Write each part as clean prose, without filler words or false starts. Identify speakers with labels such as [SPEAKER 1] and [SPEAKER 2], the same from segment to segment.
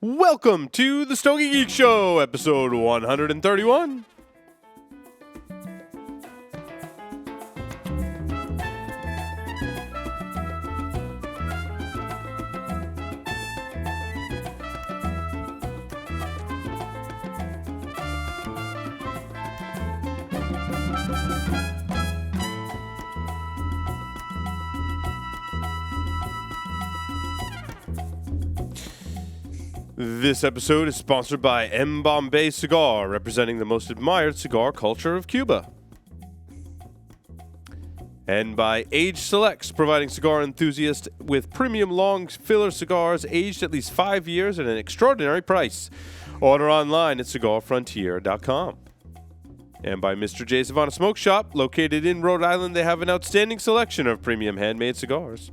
[SPEAKER 1] Welcome to the Stogie Geek Show, episode 131. This episode is sponsored by M. Bombay Cigar, representing the most admired cigar culture of Cuba. And by Age Selects, providing cigar enthusiasts with premium long filler cigars aged at least 5 years at an extraordinary price. Order online at cigarfrontier.com. And by Mr. J. Savannah Smoke Shop, located in Rhode Island, they have an outstanding selection of premium handmade cigars.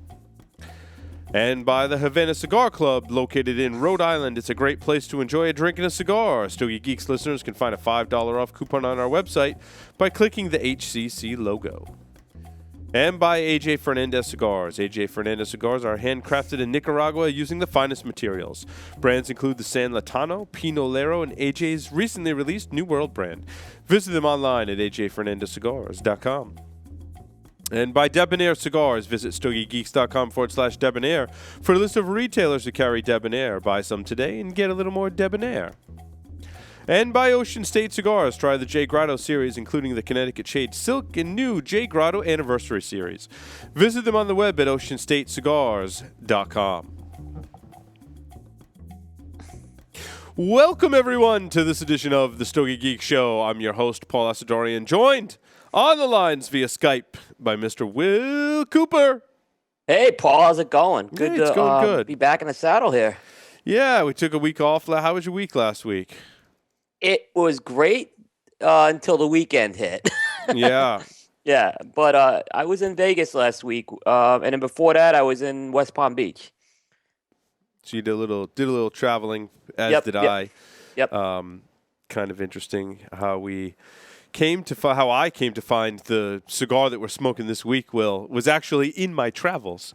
[SPEAKER 1] And by the Havana Cigar Club, located in Rhode Island. It's a great place to enjoy a drink and a cigar. Stogie Geeks listeners can find a $5 off coupon on our website by clicking the HCC logo. And by AJ Fernandez Cigars. AJ Fernandez Cigars are handcrafted in Nicaragua using the finest materials. Brands include the San Latano, Pinolero, and AJ's recently released New World brand. Visit them online at ajfernandezcigars.com. And by Debonair Cigars, visit stogiegeeks.com/debonair for a list of retailers who carry Debonair. Buy some today and get a little more Debonair. And by Ocean State Cigars, try the J. Grotto series, including the Connecticut Shade Silk and new J. Grotto Anniversary series. Visit them on the web at oceanstatecigars.com. Welcome, everyone, to this edition of the Stogie Geek Show. I'm your host, Paul Asadorian, joined on the lines via Skype by Mr. Will Cooper.
[SPEAKER 2] Hey, Paul, how's it going? Good
[SPEAKER 1] it's going good.
[SPEAKER 2] Be back in the saddle here.
[SPEAKER 1] Yeah, we took a week off. How was your week last week?
[SPEAKER 2] It was great until the weekend hit.
[SPEAKER 1] Yeah.
[SPEAKER 2] Yeah, but I was in Vegas last week, and then before that, I was in West Palm Beach.
[SPEAKER 1] So you did a little traveling, as did I.
[SPEAKER 2] Yep.
[SPEAKER 1] Kind of interesting how I came to find the cigar that we're smoking this week, Will, was actually in my travels.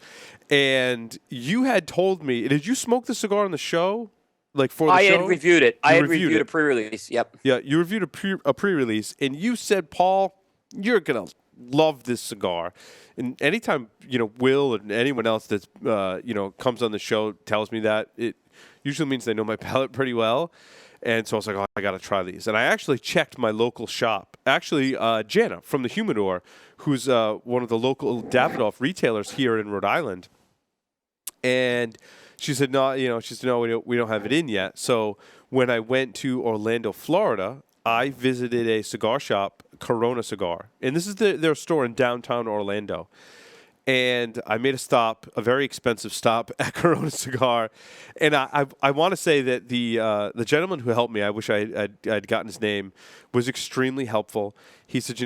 [SPEAKER 1] And you had told me, did you smoke the cigar on the show? Like for the show?
[SPEAKER 2] I had reviewed it. I had reviewed a pre-release. Yep.
[SPEAKER 1] Yeah, you reviewed a pre-release, and you said, Paul, you're going to love this cigar. And anytime, Will and anyone else that's, comes on the show tells me that, it usually means they know my palate pretty well. And so I was like, I got to try these. And I actually checked my local shop. Actually, Jana from the Humidor, who's one of the local Davidoff retailers here in Rhode Island. And she said, no, we don't have it in yet. So when I went to Orlando, Florida, I visited a cigar shop, Corona Cigar. And this is their store in downtown Orlando. And I made a very expensive stop at Corona Cigar. And I want to say that the gentleman who helped me, I wish I'd gotten his name, was extremely helpful. He said,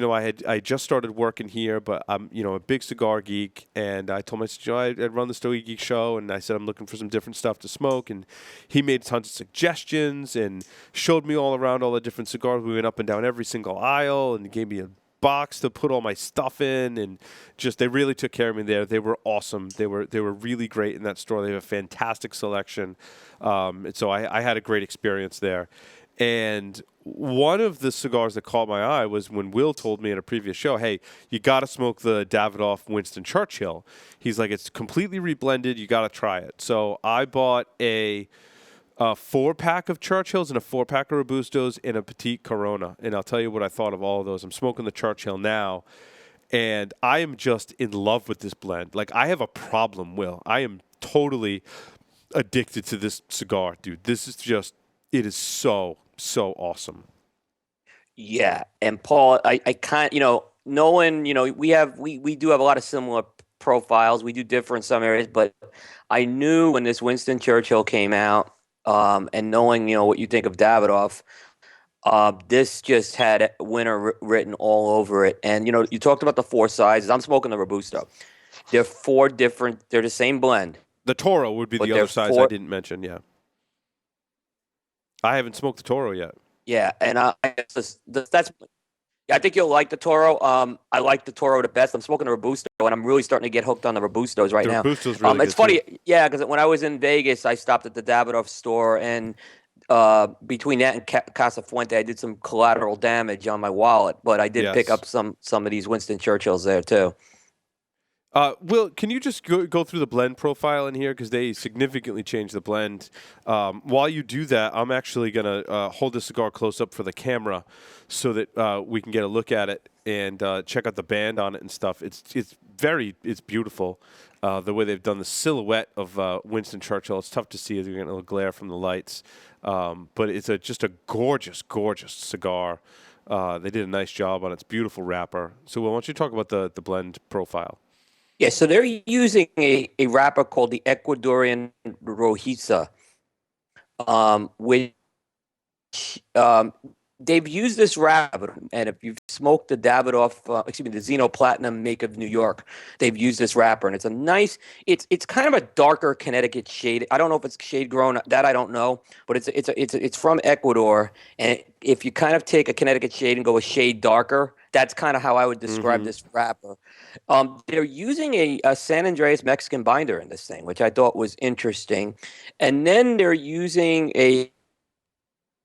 [SPEAKER 1] I just started working here, but I'm, a big cigar geek. And I told him, I'd run the Stogie Geek Show. And I said, I'm looking for some different stuff to smoke. And he made tons of suggestions and showed me all around all the different cigars. We went up and down every single aisle and gave me a box to put all my stuff in, and just they really took care of me there. They were awesome. They were really great in that store. They have a fantastic selection, and so I had a great experience there. And one of the cigars that caught my eye was when Will told me in a previous show, hey, you got to smoke the Davidoff Winston Churchill. He's like, it's completely reblended. You got to try it. So I bought a 4-pack of Churchills and a 4-pack of Robustos and a Petite Corona. And I'll tell you what I thought of all of those. I'm smoking the Churchill now, and I am just in love with this blend. Like, I have a problem, Will. I am totally addicted to this cigar, dude. This is just, it is so, so awesome.
[SPEAKER 2] Yeah, and Paul, I can't, knowing, we do have a lot of similar profiles. We do differ in some areas, but I knew when this Winston Churchill came out, and knowing, what you think of Davidoff, this just had winner written all over it. And, you talked about the 4 sizes. I'm smoking the Robusto. They're 4 different. They're the same blend.
[SPEAKER 1] The Toro would be the other size I didn't mention, yeah. I haven't smoked the Toro yet.
[SPEAKER 2] Yeah, and that's I think you'll like the Toro. I like the Toro the best. I'm smoking a Robusto, and I'm really starting to get hooked on the Robustos right
[SPEAKER 1] The
[SPEAKER 2] now.
[SPEAKER 1] Robusto's really
[SPEAKER 2] It's
[SPEAKER 1] good
[SPEAKER 2] funny,
[SPEAKER 1] too.
[SPEAKER 2] yeah, because when I was in Vegas, I stopped at the Davidoff store, and between that and Casa Fuente, I did some collateral damage on my wallet, but I did pick
[SPEAKER 1] Yes.
[SPEAKER 2] up some of these Winston Churchills there too.
[SPEAKER 1] Will, can you just go through the blend profile in here because they significantly changed the blend? While you do that, I'm actually gonna hold the cigar close up for the camera so that we can get a look at it and check out the band on it and stuff. It's beautiful. The way they've done the silhouette of Winston Churchill. It's tough to see as you're getting a little glare from the lights, but it's just a gorgeous, gorgeous cigar. They did a nice job on its beautiful wrapper. So, Will, why don't you talk about the blend profile?
[SPEAKER 2] Yeah, so they're using a wrapper called the Ecuadorian Rojiza, which um, they've used this wrapper, and if you've smoked the Davidoff, the Zeno Platinum make of New York, they've used this wrapper, and it's a nice. It's kind of a darker Connecticut shade. I don't know if it's shade grown. That I don't know, but it's from Ecuador, and if you kind of take a Connecticut shade and go a shade darker, that's kind of how I would describe
[SPEAKER 1] Mm-hmm.
[SPEAKER 2] this wrapper. They're using a San Andreas Mexican binder in this thing, which I thought was interesting, and then they're using a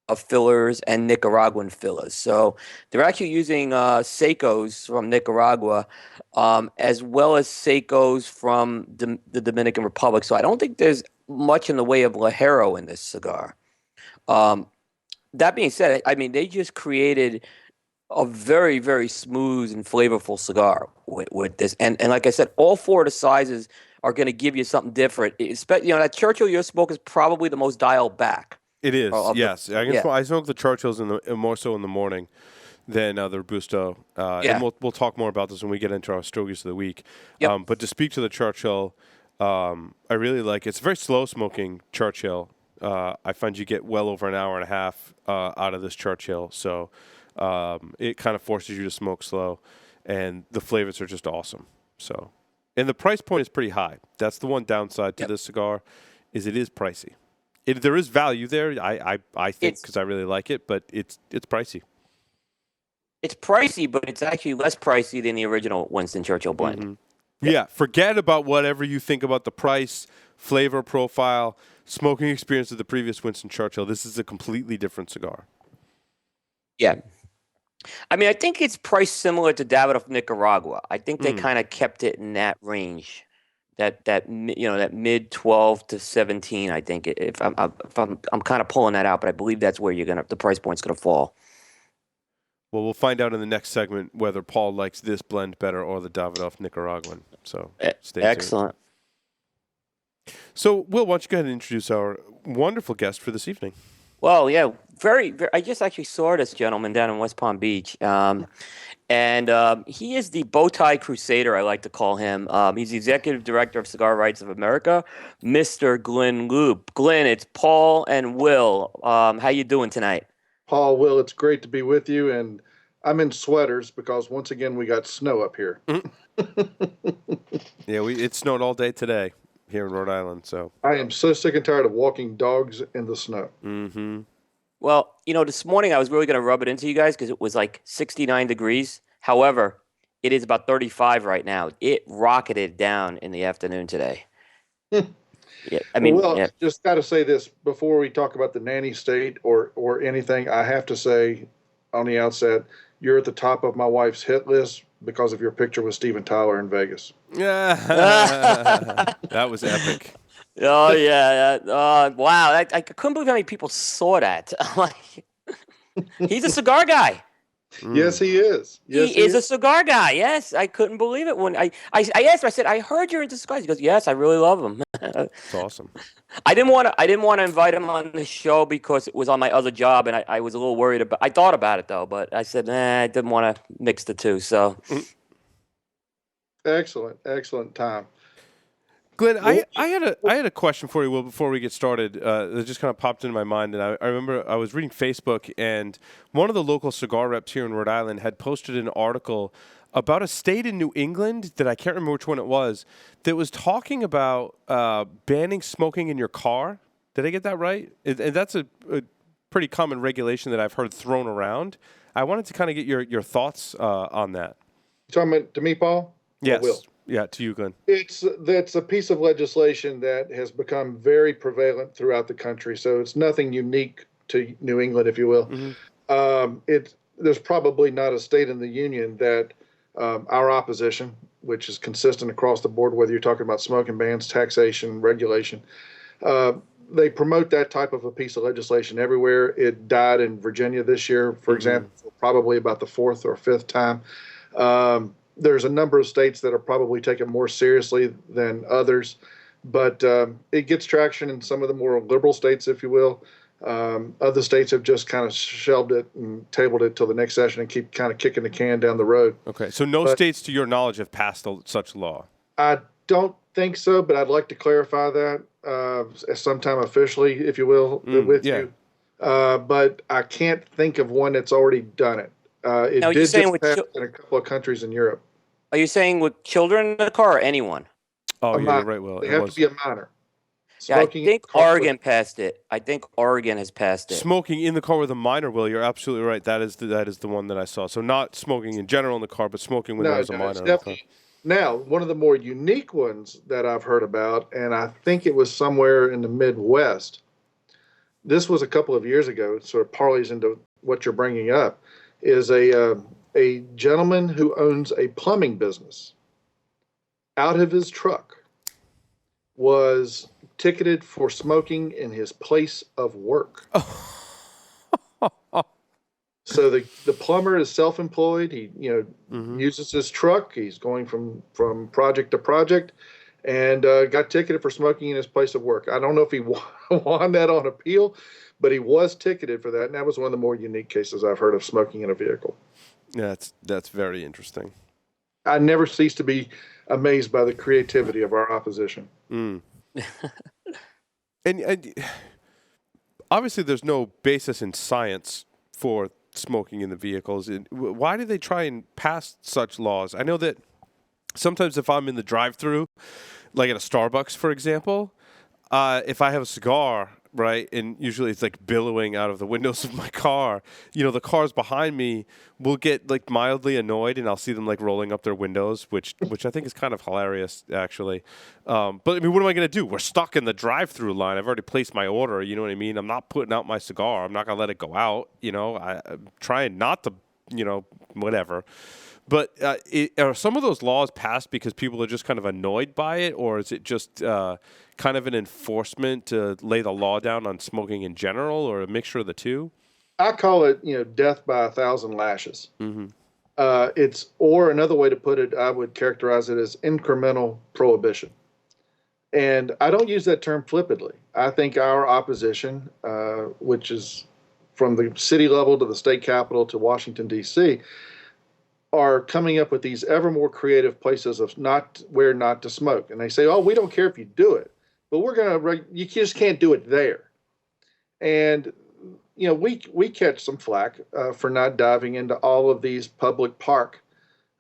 [SPEAKER 2] of fillers and Nicaraguan fillers. So they're actually using Seicos from Nicaragua, as well as Seicos from the Dominican Republic. So I don't think there's much in the way of Lajero in this cigar. Um, that being said, I mean, they just created a very, very smooth and flavorful cigar with this. And like I said, all four of the sizes are going to give you something different. That Churchill you smoke is probably the most dialed back
[SPEAKER 1] It is,
[SPEAKER 2] of the,
[SPEAKER 1] yes.
[SPEAKER 2] yeah.
[SPEAKER 1] I smoke the Churchills more so in the morning than the Robusto, and
[SPEAKER 2] Yeah.
[SPEAKER 1] we'll talk more about this when we get into our stogies of the week.
[SPEAKER 2] Yep.
[SPEAKER 1] But to speak to the Churchill, I really like it. It's a very slow smoking Churchill. I find you get well over an hour and a half out of this Churchill, so it kind of forces you to smoke slow, and the flavors are just awesome. So, and the price point is pretty high. That's the one downside to
[SPEAKER 2] Yep.
[SPEAKER 1] this cigar, is it is pricey. There is value there, I think,
[SPEAKER 2] It's
[SPEAKER 1] because I really like it, but it's pricey.
[SPEAKER 2] it's pricey, but it's actually less pricey than the original Winston Churchill blend.
[SPEAKER 1] Hmm.
[SPEAKER 2] Yep.
[SPEAKER 1] Yeah, forget about whatever you think about the price, flavor profile, smoking experience of the previous Winston Churchill. This is a completely different cigar.
[SPEAKER 2] Yeah. I mean, I think it's priced similar to Davidoff Nicaragua. I think they
[SPEAKER 1] Mm.
[SPEAKER 2] kind of kept it in that range, that mid 12 to 17. I think I'm kind of pulling that out, but I believe that's where the price point's gonna fall.
[SPEAKER 1] Well, we'll find out in the next segment whether Paul likes this blend better or the Davidoff Nicaraguan. So stay tuned.
[SPEAKER 2] Excellent.
[SPEAKER 1] So, Will, why don't you go ahead and introduce our wonderful guest for this evening?
[SPEAKER 2] Well, yeah, very, very. I just actually saw this gentleman down in West Palm Beach, and he is the bow tie crusader. I like to call him. He's the executive director of Cigar Rights of America, Mr. Glynn Loope. Glynn, it's Paul and Will. How you doing tonight?
[SPEAKER 3] Paul, Will, it's great to be with you. And I'm in sweaters because once again, we got snow up here.
[SPEAKER 1] Yeah, it snowed all day today here in Rhode Island. So
[SPEAKER 3] I am so sick and tired of walking dogs in the snow.
[SPEAKER 1] Mm-hmm.
[SPEAKER 2] Well, this morning I was really going to rub it into you guys because it was like 69 degrees. However, it is about 35 right now. It rocketed down in the afternoon today. Yeah, I mean,
[SPEAKER 3] Well,
[SPEAKER 2] yeah.
[SPEAKER 3] just got to say this before we talk about the nanny state or anything. I have to say on the outset, you're at the top of my wife's hit list because of your picture with Steven Tyler in Vegas.
[SPEAKER 1] Yeah, that was epic.
[SPEAKER 2] Oh yeah, wow! I couldn't believe how many people saw that. Like, he's a cigar guy.
[SPEAKER 3] Yes, he is. Yes,
[SPEAKER 2] He is a cigar guy. Yes, I couldn't believe it when I asked him. I said, "I heard you're into cigars." He goes, "Yes, I really love them."
[SPEAKER 1] It's awesome.
[SPEAKER 2] I didn't want to invite him on the show because it was on my other job, and I was a little worried about. I thought about it though, but I said, I didn't want to mix the two. So
[SPEAKER 3] excellent time.
[SPEAKER 1] Glenn, I had a question for you, Will, before we get started. That just kind of popped into my mind, and I remember I was reading Facebook, and one of the local cigar reps here in Rhode Island had posted an article about a state in New England that I can't remember which one it was, that was talking about banning smoking in your car. Did I get that right? And that's pretty common regulation that I've heard thrown around. I wanted to kind of get your thoughts on that.
[SPEAKER 3] You talking about to me, Paul? Or
[SPEAKER 1] Yes.
[SPEAKER 3] Will?
[SPEAKER 1] Yeah, to you, Glenn.
[SPEAKER 3] That's a piece of legislation that has become very prevalent throughout the country. So it's nothing unique to New England, if you will. There's probably not a state in the union that our opposition, which is consistent across the board, whether you're talking about smoking bans, taxation, regulation, they promote that type of a piece of legislation everywhere. It died in Virginia this year, for example, probably about the fourth or fifth time. There's a number of states that are probably taken more seriously than others, but it gets traction in some of the more liberal states, if you will. Other states have just kind of shelved it and tabled it till the next session and keep kind of kicking the can down the road.
[SPEAKER 1] Okay, so no states, to your knowledge, have passed such law.
[SPEAKER 3] I don't think so, but I'd like to clarify that sometime officially, if you will, with you. But I can't think of one that's already done it. It
[SPEAKER 2] Now,
[SPEAKER 3] did just pass in a couple of countries in Europe.
[SPEAKER 2] Are you saying with children in the car or anyone?
[SPEAKER 1] Oh,
[SPEAKER 3] A
[SPEAKER 1] yeah,
[SPEAKER 3] minor.
[SPEAKER 1] you're right, Will.
[SPEAKER 3] They
[SPEAKER 1] It
[SPEAKER 3] have
[SPEAKER 1] was.
[SPEAKER 3] to be a minor.
[SPEAKER 2] Yeah, I
[SPEAKER 3] Smoking
[SPEAKER 2] think
[SPEAKER 3] in the car
[SPEAKER 2] Oregon passed it. I think Oregon has passed it.
[SPEAKER 1] Smoking in the car with a minor, Will, you're absolutely right. That is the one that I saw. So not smoking in general in the car, but smoking when there was a minor in the car.
[SPEAKER 3] Now, one of the more unique ones that I've heard about, and I think it was somewhere in the Midwest, this was a couple of years ago, it sort of parlays into what you're bringing up, is a gentleman who owns a plumbing business out of his truck was ticketed for smoking in his place of work. So the plumber is self-employed. He uses his truck. He's going from project to project, and got ticketed for smoking in his place of work. I don't know if he won that on appeal, but he was ticketed for that, and that was one of the more unique cases I've heard of smoking in a vehicle.
[SPEAKER 1] Yeah, that's very interesting.
[SPEAKER 3] I never cease to be amazed by the creativity of our opposition.
[SPEAKER 1] And obviously, there's no basis in science for smoking in the vehicles. Why do they try and pass such laws? I know that sometimes if I'm in the drive-thru, like at a Starbucks, for example, if I have a cigar, right, and usually it's like billowing out of the windows of my car, the cars behind me will get like mildly annoyed, and I'll see them like rolling up their windows, which I think is kind of hilarious, actually. But I mean, what am I going to do? We're stuck in the drive-through line. I've already placed my order. You know what I mean? I'm not putting out my cigar. I'm not going to let it go out. I'm trying not to, whatever. But are some of those laws passed because people are just kind of annoyed by it, or is it just kind of an enforcement to lay the law down on smoking in general, or a mixture of the two?
[SPEAKER 3] I call it, death by 1,000 lashes. Or another way to put it, I would characterize it as incremental prohibition. And I don't use that term flippantly. I think our opposition, which is from the city level to the state capitol to Washington, D.C., are coming up with these ever more creative places of where not to smoke. And they say, oh, we don't care if you do it, but you just can't do it there. And, we catch some flack for not diving into all of these public park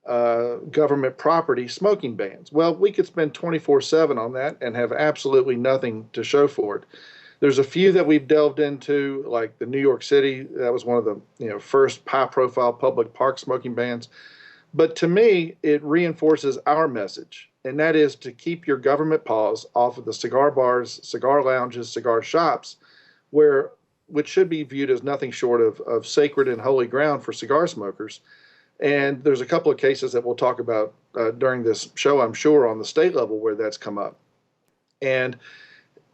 [SPEAKER 3] government property smoking bans. Well, we could spend 24/7 on that and have absolutely nothing to show for it. There's a few that we've delved into, like the New York City. That was one of the first high-profile public park smoking bans. But to me, it reinforces our message, and that is to keep your government paws off of the cigar bars, cigar lounges, cigar shops, which should be viewed as nothing short of sacred and holy ground for cigar smokers. And there's a couple of cases that we'll talk about during this show, I'm sure, on the state level where that's come up. And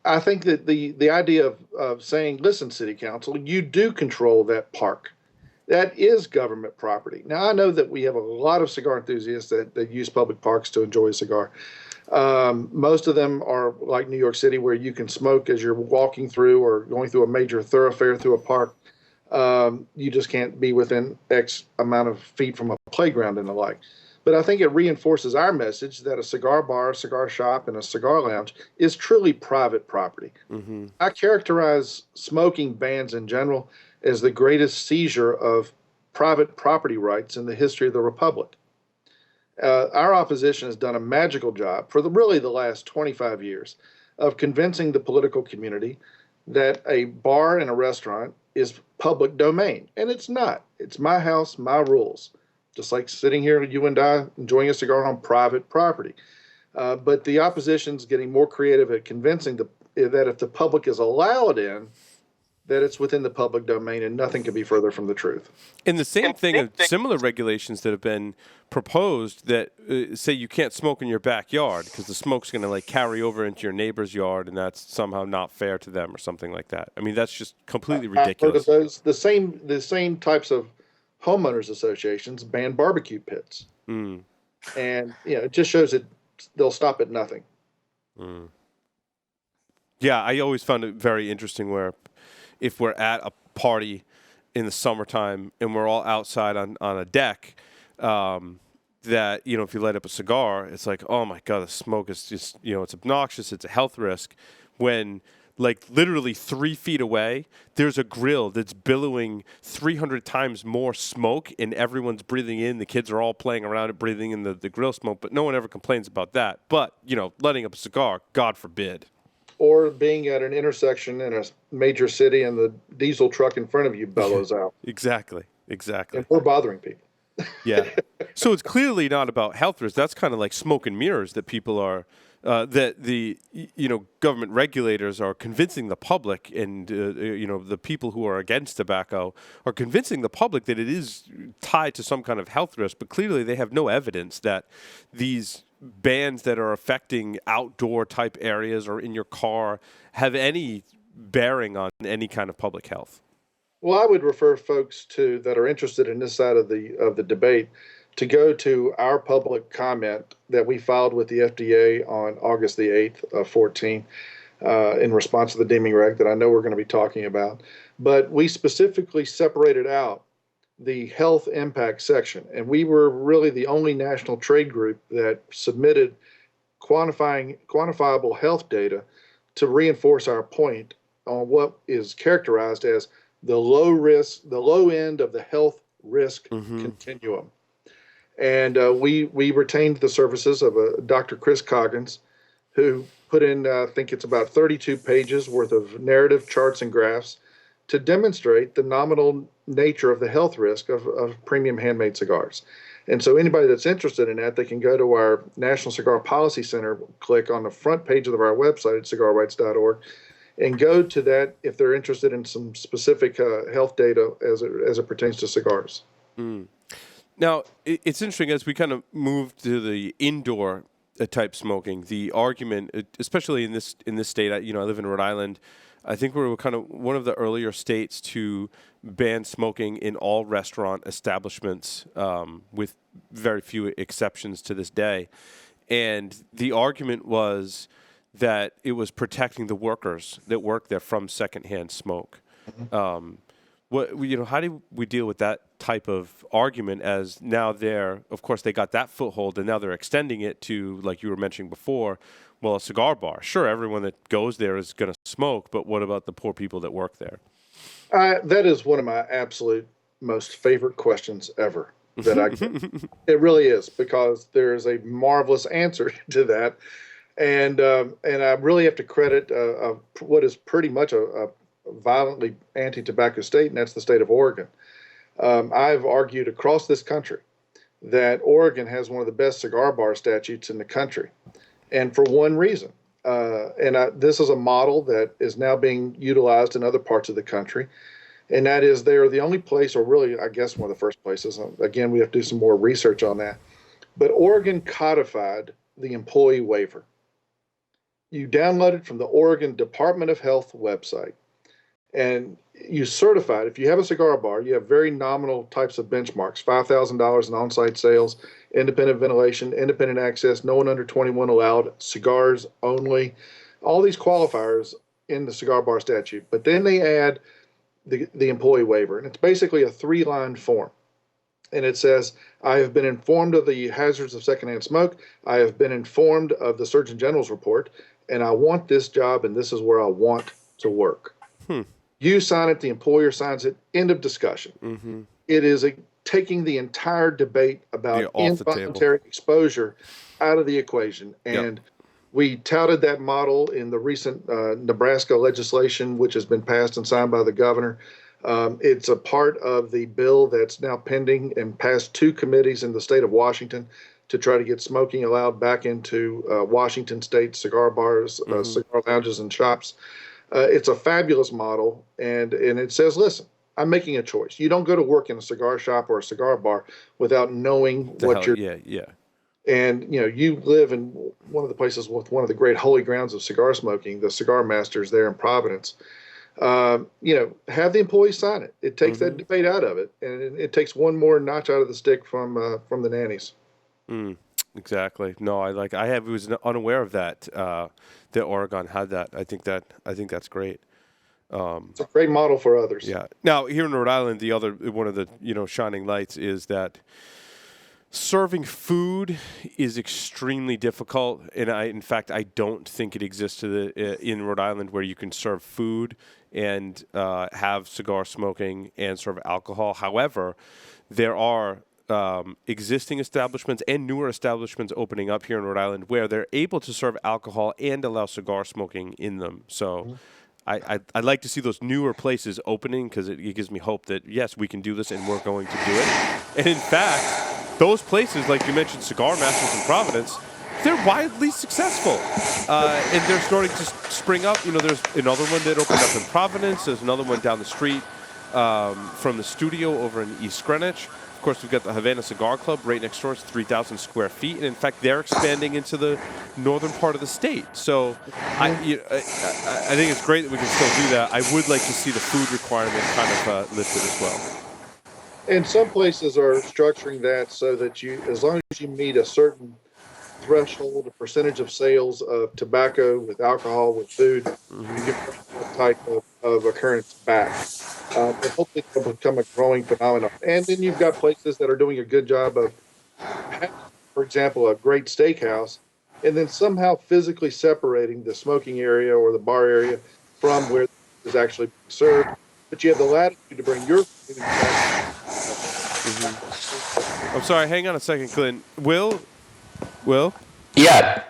[SPEAKER 3] I think that the idea of saying, listen, City Council, you do control that park. That is government property. Now, I know that we have a lot of cigar enthusiasts that use public parks to enjoy a cigar. Most of them are like New York City, where you can smoke as you're walking through or going through a major thoroughfare through a park. You just can't be within X amount of feet from a playground and the like. But I think it reinforces our message that a cigar bar, a cigar shop, and a cigar lounge is truly private property. I characterize smoking bans in general as the greatest seizure of private property rights in the history of the Republic. Our opposition has done a magical job for really the last 25 years of convincing the political community that a bar and a restaurant is public domain, and it's not. It's my house, my rules. Just like sitting here, you and I, enjoying a cigar on private property. But the opposition's getting more creative at convincing that if the public is allowed in, that it's within the public domain, and nothing could be further from the truth.
[SPEAKER 1] And the same thing of similar regulations that have been proposed that say you can't smoke in your backyard because the smoke's going to like carry over into your neighbor's yard, and that's somehow not fair to them or something like that. I mean, that's just completely ridiculous.
[SPEAKER 3] I've heard of those. The same types of homeowners associations ban barbecue pits, and it just shows that they'll stop at nothing.
[SPEAKER 1] Yeah, I always found it very interesting where if we're at a party in the summertime and we're all outside on a deck, that, if you light up a cigar, it's like, oh my God, the smoke is just, it's obnoxious. It's a health risk. When like literally 3 feet away, there's a grill that's billowing 300 times more smoke and everyone's breathing in. The kids are all playing around it, breathing in the grill smoke, but no one ever complains about that. But, lighting up a cigar, God forbid.
[SPEAKER 3] Or being at an intersection in a major city and the diesel truck in front of you bellows out.
[SPEAKER 1] Exactly.
[SPEAKER 3] And we're bothering people.
[SPEAKER 1] Yeah. So it's clearly not about health risks. That's kind of like smoke and mirrors that people are, that the, government regulators are convincing the public and, the people who are against tobacco are convincing the public that it is tied to some kind of health risk. But clearly they have no evidence that these bans that are affecting outdoor type areas or in your car have any bearing on any kind of public health.
[SPEAKER 3] Well, I would refer folks that are interested in this side of the debate to go to our public comment that we filed with the FDA on August the 8th of 14 in response to the deeming reg that I know we're going to be talking about. But we specifically separated out the health impact section, and we were really the only national trade group that submitted quantifiable health data to reinforce our point on what is characterized as the low end of the health risk continuum. And we retained the services of Dr. Chris Coggins, who put in, I think it's about 32 pages worth of narrative charts and graphs to demonstrate the nominal nature of the health risk of premium handmade cigars. And so anybody that's interested in that, they can go to our National Cigar Policy Center, click on the front page of our website at cigarrights.org, and go to that if they're interested in some specific health data as it pertains to cigars.
[SPEAKER 1] Now, it's interesting as we kind of move to the indoor type smoking, the argument, especially in this state, I live in Rhode Island. I think we were kind of one of the earlier states to ban smoking in all restaurant establishments, with very few exceptions to this day. And the argument was that it was protecting the workers that work there from secondhand smoke. How do we deal with that type of argument as now of course, they got that foothold and now they're extending it to, like you were mentioning before, well, a cigar bar. Sure, everyone that goes there is going to smoke, but what about the poor people that work there?
[SPEAKER 3] That is one of my absolute most favorite questions ever that I get. It really is, because there is a marvelous answer to that. And I really have to credit what is pretty much a violently anti-tobacco state, and that's the state of Oregon. I've argued across this country that Oregon has one of the best cigar bar statutes in the country, and for one reason. This is a model that is now being utilized in other parts of the country, and that is they are the only place, or really, I guess, one of the first places. Again, we have to do some more research on that. But Oregon codified the employee waiver. You download it from the Oregon Department of Health website, and you certify it. If you have a cigar bar, you have very nominal types of benchmarks: $5,000 in on-site sales, independent ventilation, independent access, no one under 21 allowed, cigars only, all these qualifiers in the cigar bar statute. But then they add the employee waiver, and it's basically a 3-line form. And it says, I have been informed of the hazards of secondhand smoke. I have been informed of the Surgeon General's report, and I want this job, and this is where I want to work. You sign it, the employer signs it, end of discussion. It is taking the entire debate about involuntary exposure out of the equation. And We touted that model in the recent Nebraska legislation, which has been passed and signed by the governor. It's a part of the bill that's now pending and passed 2 committees in the state of Washington to try to get smoking allowed back into Washington state cigar bars, cigar lounges, and shops. It's a fabulous model, and it says, listen, I'm making a choice. You don't go to work in a cigar shop or a cigar bar without knowing what you're.
[SPEAKER 1] Yeah.
[SPEAKER 3] And you live in one of the places with one of the great holy grounds of cigar smoking, the Cigar Masters there in Providence. Have the employees sign it. It takes that debate out of it, and it takes one more notch out of the stick from the nannies.
[SPEAKER 1] Exactly. No, I was unaware of that. That Oregon had that. I think that's great.
[SPEAKER 3] It's a great model for others.
[SPEAKER 1] Yeah. Now here in Rhode Island, the other one of the shining lights is that serving food is extremely difficult, and in fact, I don't think it exists in Rhode Island where you can serve food and have cigar smoking and serve alcohol. However, there are existing establishments and newer establishments opening up here in Rhode Island where they're able to serve alcohol and allow cigar smoking in them. So I'd like to see those newer places opening because it gives me hope that, yes, we can do this and we're going to do it. And in fact, those places, like you mentioned, Cigar Masters in Providence, they're widely successful. And they're starting to spring up. There's another one that opened up in Providence. There's another one down the street from the studio over in East Greenwich. Of course, we've got the Havana Cigar Club right next door. It's 3,000 square feet. And in fact, they're expanding into the northern part of the state. So I think it's great that we can still do that. I would like to see the food requirement kind of lifted as well.
[SPEAKER 3] And some places are structuring that so that as long as you meet a certain threshold, a percentage of sales of tobacco with alcohol, with food, you can bring that type of occurrence back. And hopefully it'll become a growing phenomenon. And then you've got places that are doing a good job of having, for example, a great steakhouse, and then somehow physically separating the smoking area or the bar area from where it is actually being served. But you have the latitude to bring your food back.
[SPEAKER 1] I'm sorry, hang on a second, Glenn. Will?
[SPEAKER 2] Yeah.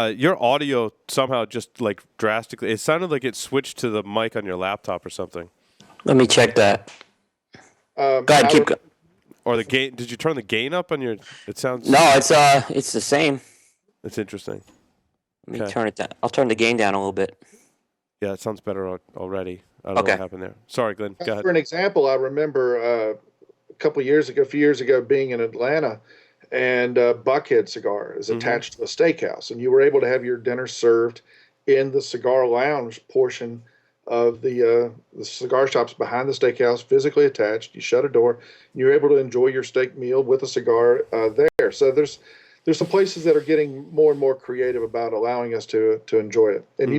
[SPEAKER 1] Your audio somehow just drastically, it sounded like it switched to the mic on your laptop or something.
[SPEAKER 2] Let me check that. Go ahead, keep going.
[SPEAKER 1] Or the gain, did you turn the gain up on your, it sounds.
[SPEAKER 2] No, it's the same.
[SPEAKER 1] It's interesting.
[SPEAKER 2] Let me turn it down. I'll turn the gain down a little bit.
[SPEAKER 1] Yeah, it sounds better already. I don't know what happened there. Sorry, Glenn. Go ahead.
[SPEAKER 3] For an example, I remember a few years ago, being in Atlanta, and Buckhead Cigar is attached to a steakhouse, and you were able to have your dinner served in the cigar lounge portion of the cigar shops behind the steakhouse, physically attached. You shut a door, and you're able to enjoy your steak meal with a cigar there. So there's some places that are getting more and more creative about allowing us to enjoy it, and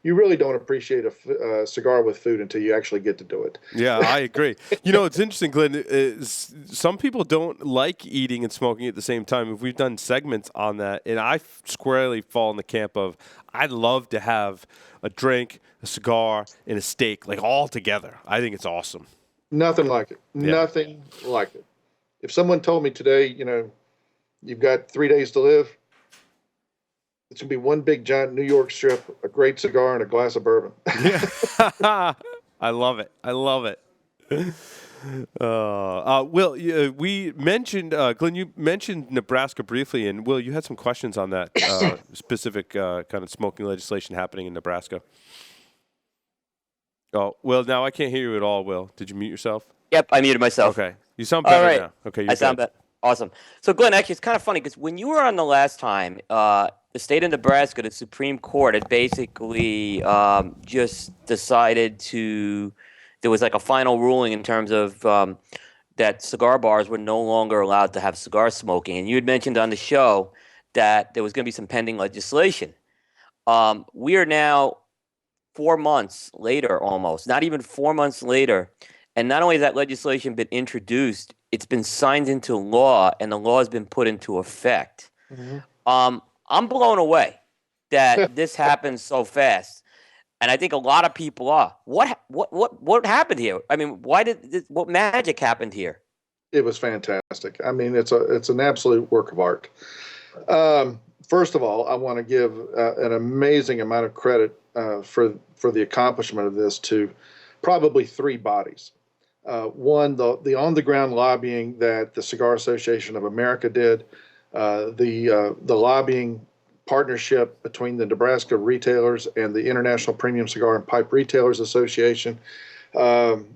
[SPEAKER 3] you really don't appreciate a cigar with food until you actually get to do it.
[SPEAKER 1] Yeah, I agree. It's interesting, Glenn. Some people don't like eating and smoking at the same time. We've done segments on that, and I squarely fall in the camp of I'd love to have a drink, a cigar, and a steak all together. I think it's awesome.
[SPEAKER 3] Nothing like it. Yeah. Nothing like it. If someone told me today, you've got 3 days to live, it's going to be one big giant New York strip, a great cigar, and a glass of bourbon.
[SPEAKER 1] Yeah. I love it. Will, we mentioned, Glenn, you mentioned Nebraska briefly, and Will, you had some questions on that specific kind of smoking legislation happening in Nebraska. Oh, Will, now I can't hear you at all, Will. Did you mute yourself?
[SPEAKER 2] Yep, I muted myself.
[SPEAKER 1] Okay. You sound better now. Okay,
[SPEAKER 2] I sound better. Awesome. So, Glenn, actually, it's kind of funny because when you were on the last time, the state of Nebraska, the Supreme Court, had basically just decided there was a final ruling in terms of that cigar bars were no longer allowed to have cigar smoking. And you had mentioned on the show that there was going to be some pending legislation. We are now 4 months later, almost, not even 4 months later. And not only has that legislation been introduced, it's been signed into law, and the law has been put into effect. I'm blown away that this happened so fast, and I think a lot of people are. What happened here? I mean, what magic happened here?
[SPEAKER 3] It was fantastic. I mean, it's an absolute work of art. First of all, I want to give an amazing amount of credit for the accomplishment of this to probably three bodies. One, the on-the-ground lobbying that the Cigar Association of America did, the lobbying partnership between the Nebraska retailers and the International Premium Cigar and Pipe Retailers Association, and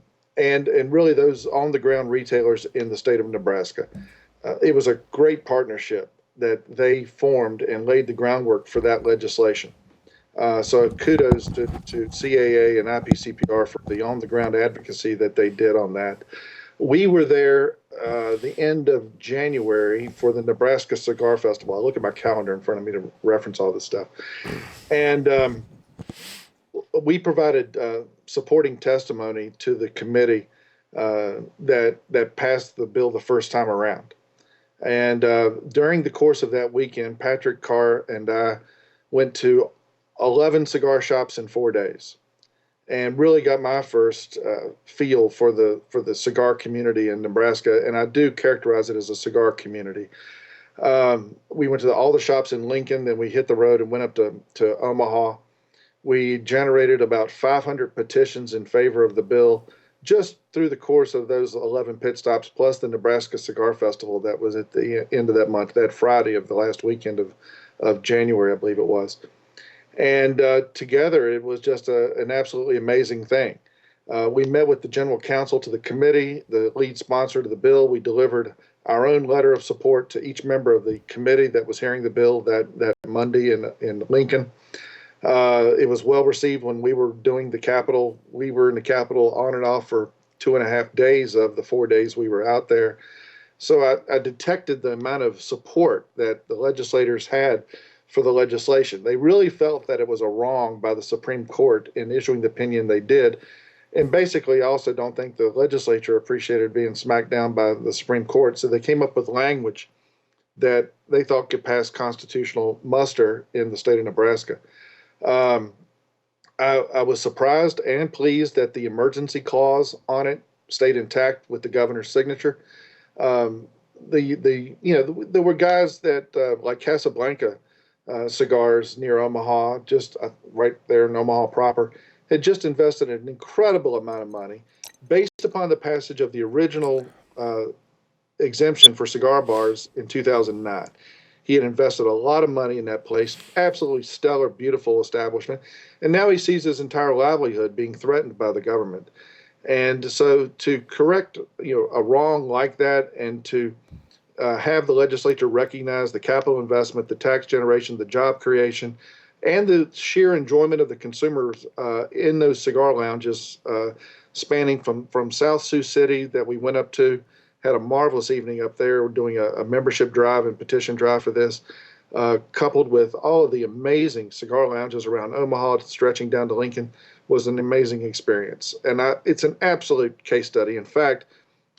[SPEAKER 3] really those on-the-ground retailers in the state of Nebraska. It was a great partnership that they formed and laid the groundwork for that legislation. So kudos to CAA and IPCPR for the on-the-ground advocacy that they did on that. We were there the end of January for the Nebraska Cigar Festival. I look at my calendar in front of me to reference all this stuff. And we provided supporting testimony to the committee that passed the bill the first time around. And during the course of that weekend, Patrick Carr and I went to 11 cigar shops in 4 days, and really got my first feel for the cigar community in Nebraska. And I do characterize it as a cigar community. We went to all the shops in Lincoln, then we hit the road and went up to Omaha. We generated about 500 petitions in favor of the bill just through the course of those 11 pit stops, plus the Nebraska Cigar Festival that was at the end of that month, that Friday of the last weekend of January, I believe it was. And together, it was just an absolutely amazing thing. We met with the general counsel to the committee, the lead sponsor to the bill. We delivered our own letter of support to each member of the committee that was hearing the bill that Monday in Lincoln. It was well received when we were doing the Capitol. We were in the Capitol on and off for 2.5 days of the 4 days we were out there. So I detected the amount of support that the legislators had for the legislation. They really felt that it was a wrong by the Supreme Court in issuing the opinion they did. And basically, I also don't think the legislature appreciated being smacked down by the Supreme Court. So they came up with language that they thought could pass constitutional muster in the state of Nebraska. I was surprised and pleased that the emergency clause on it stayed intact with the governor's signature. There were guys that like Casablanca Cigars near Omaha, just right there in Omaha proper, had just invested an incredible amount of money based upon the passage of the original exemption for cigar bars in 2009. He had invested a lot of money in that place, absolutely stellar, beautiful establishment. And now he sees his entire livelihood being threatened by the government. And so to correct, a wrong like that, and to have the legislature recognize the capital investment, the tax generation, the job creation, and the sheer enjoyment of the consumers in those cigar lounges, spanning from South Sioux City that we went up to, had a marvelous evening up there. We're doing a membership drive and petition drive for this, coupled with all of the amazing cigar lounges around Omaha, stretching down to Lincoln, was an amazing experience. And it's an absolute case study. In fact,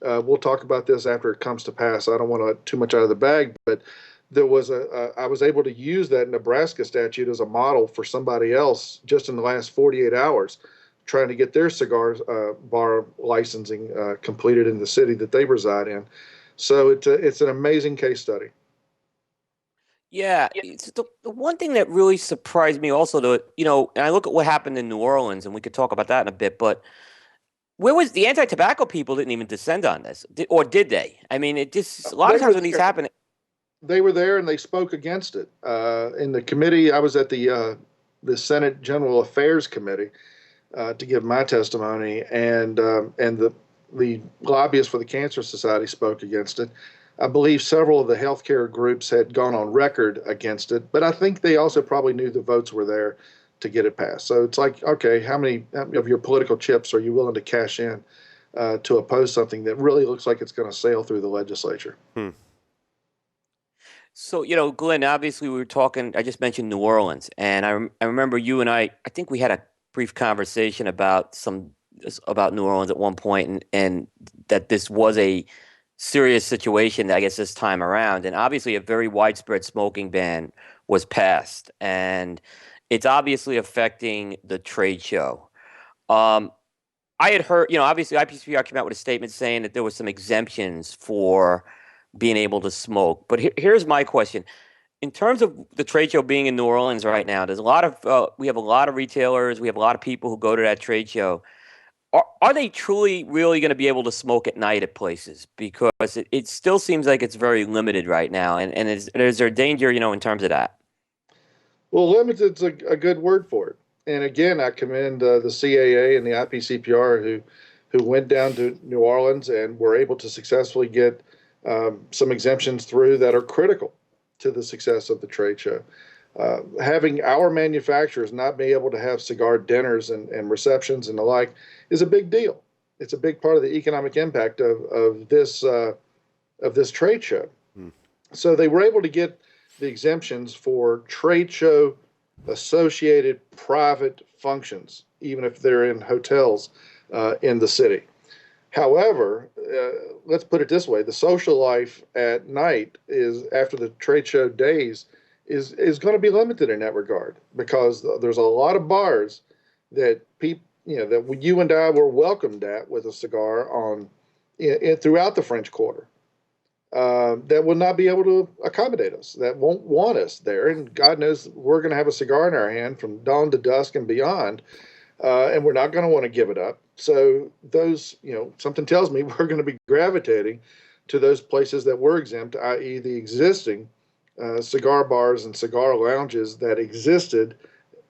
[SPEAKER 3] we'll talk about this after it comes to pass. I don't want to let too much out of the bag, but there was I was able to use that Nebraska statute as a model for somebody else just in the last 48 hours, trying to get their cigar bar licensing completed in the city that they reside in. So it's an amazing case study.
[SPEAKER 2] Yeah, it's the one thing that really surprised me also, though, and I look at what happened in New Orleans, and we could talk about that in a bit, but where was the anti-tobacco people didn't even descend on this, or did they? I mean, it just, a lot of times when these happen.
[SPEAKER 3] They were there and they spoke against it. In the committee, I was at the Senate General Affairs Committee to give my testimony, and the lobbyists for the Cancer Society spoke against it. I believe several of the healthcare groups had gone on record against it, but I think they also probably knew the votes were there to get it passed. So it's like, okay, how many of your political chips are you willing to cash in to oppose something that really looks like it's going to sail through the legislature?
[SPEAKER 2] So, Glenn, obviously we were talking, I just mentioned New Orleans, and I remember you and I think we had a brief conversation about New Orleans at one point, and that this was a serious situation, I guess, this time around. And obviously a very widespread smoking ban was passed, and it's obviously affecting the trade show. I had heard, obviously IPCPR came out with a statement saying that there was some exemptions for being able to smoke. But here's my question. in terms of the trade show being in New Orleans right now, there's a lot of we have a lot of retailers, we have a lot of people who go to that trade show. Are they truly really going to be able to smoke at night at places? Because it still seems like it's very limited right now. And is there danger, in terms of that?
[SPEAKER 3] Well, limited's a good word for it. And again, I commend the CAA and the IPCPR who went down to New Orleans and were able to successfully get some exemptions through that are critical to the success of the trade show. Having our manufacturers not be able to have cigar dinners and receptions and the like is a big deal. It's a big part of the economic impact of this trade show. So they were able to get the exemptions for trade show associated private functions, even if they're in hotels in the city. However, let's put it this way: the social life at night is after the trade show days is going to be limited in that regard, because there's a lot of bars that people, that you and I were welcomed at with a cigar throughout the French Quarter, that will not be able to accommodate us, that won't want us there. And God knows we're going to have a cigar in our hand from dawn to dusk and beyond, and we're not going to want to give it up. So those, something tells me we're going to be gravitating to those places that were exempt, i.e. the existing cigar bars and cigar lounges that existed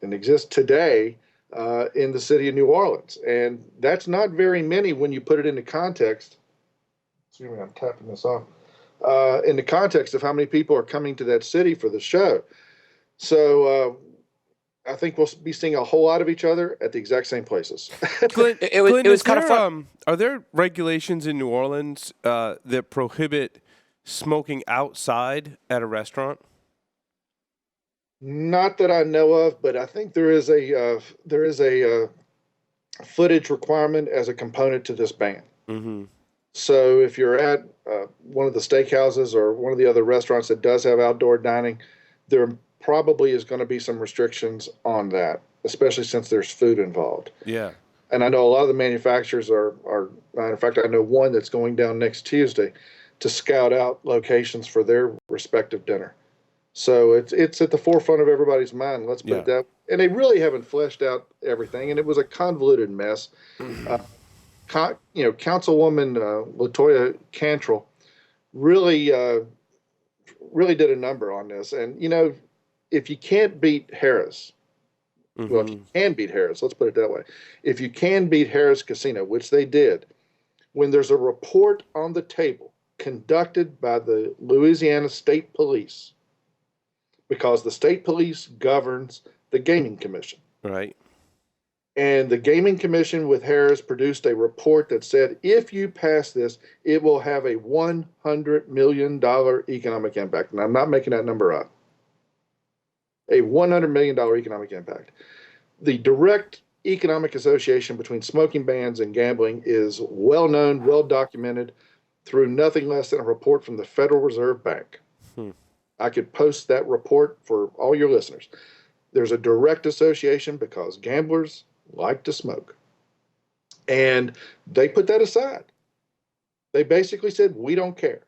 [SPEAKER 3] and exist today in the city of New Orleans. And that's not very many when you put it into context. Excuse me, I'm tapping this off. In the context of how many people are coming to that city for the show. So I think we'll be seeing a whole lot of each other at the exact same places.
[SPEAKER 1] Glenn,
[SPEAKER 2] it was kind of fun.
[SPEAKER 1] Are there regulations in New Orleans that prohibit smoking outside at a restaurant?
[SPEAKER 3] Not that I know of, but I think there is a footage requirement as a component to this ban.
[SPEAKER 1] Mm-hmm.
[SPEAKER 3] So if you're at one of the steakhouses or one of the other restaurants that does have outdoor dining, there probably is going to be some restrictions on that, especially since there's food involved.
[SPEAKER 1] Yeah. And
[SPEAKER 3] I know a lot of the manufacturers are in fact, I know one that's going down next Tuesday to scout out locations for their respective dinner. So it's at the forefront of everybody's mind. Let's put it that way. And they really haven't fleshed out everything, and it was a convoluted mess. Councilwoman Latoya Cantrell really did a number on this. And if you can't beat Harris, well, if you can beat Harris, let's put it that way. If you can beat Harris Casino, which they did, when there's a report on the table conducted by the Louisiana State Police, because the state police governs the Gaming Commission.
[SPEAKER 1] Right.
[SPEAKER 3] And the Gaming Commission with Harris produced a report that said, if you pass this, it will have a $100 million economic impact. And I'm not making that number up. A $100 million economic impact. The direct economic association between smoking bans and gambling is well known, well documented through nothing less than a report from the Federal Reserve Bank. I could post that report for all your listeners. There's a direct association because gamblers like to smoke. And they put that aside. They basically said, we don't care.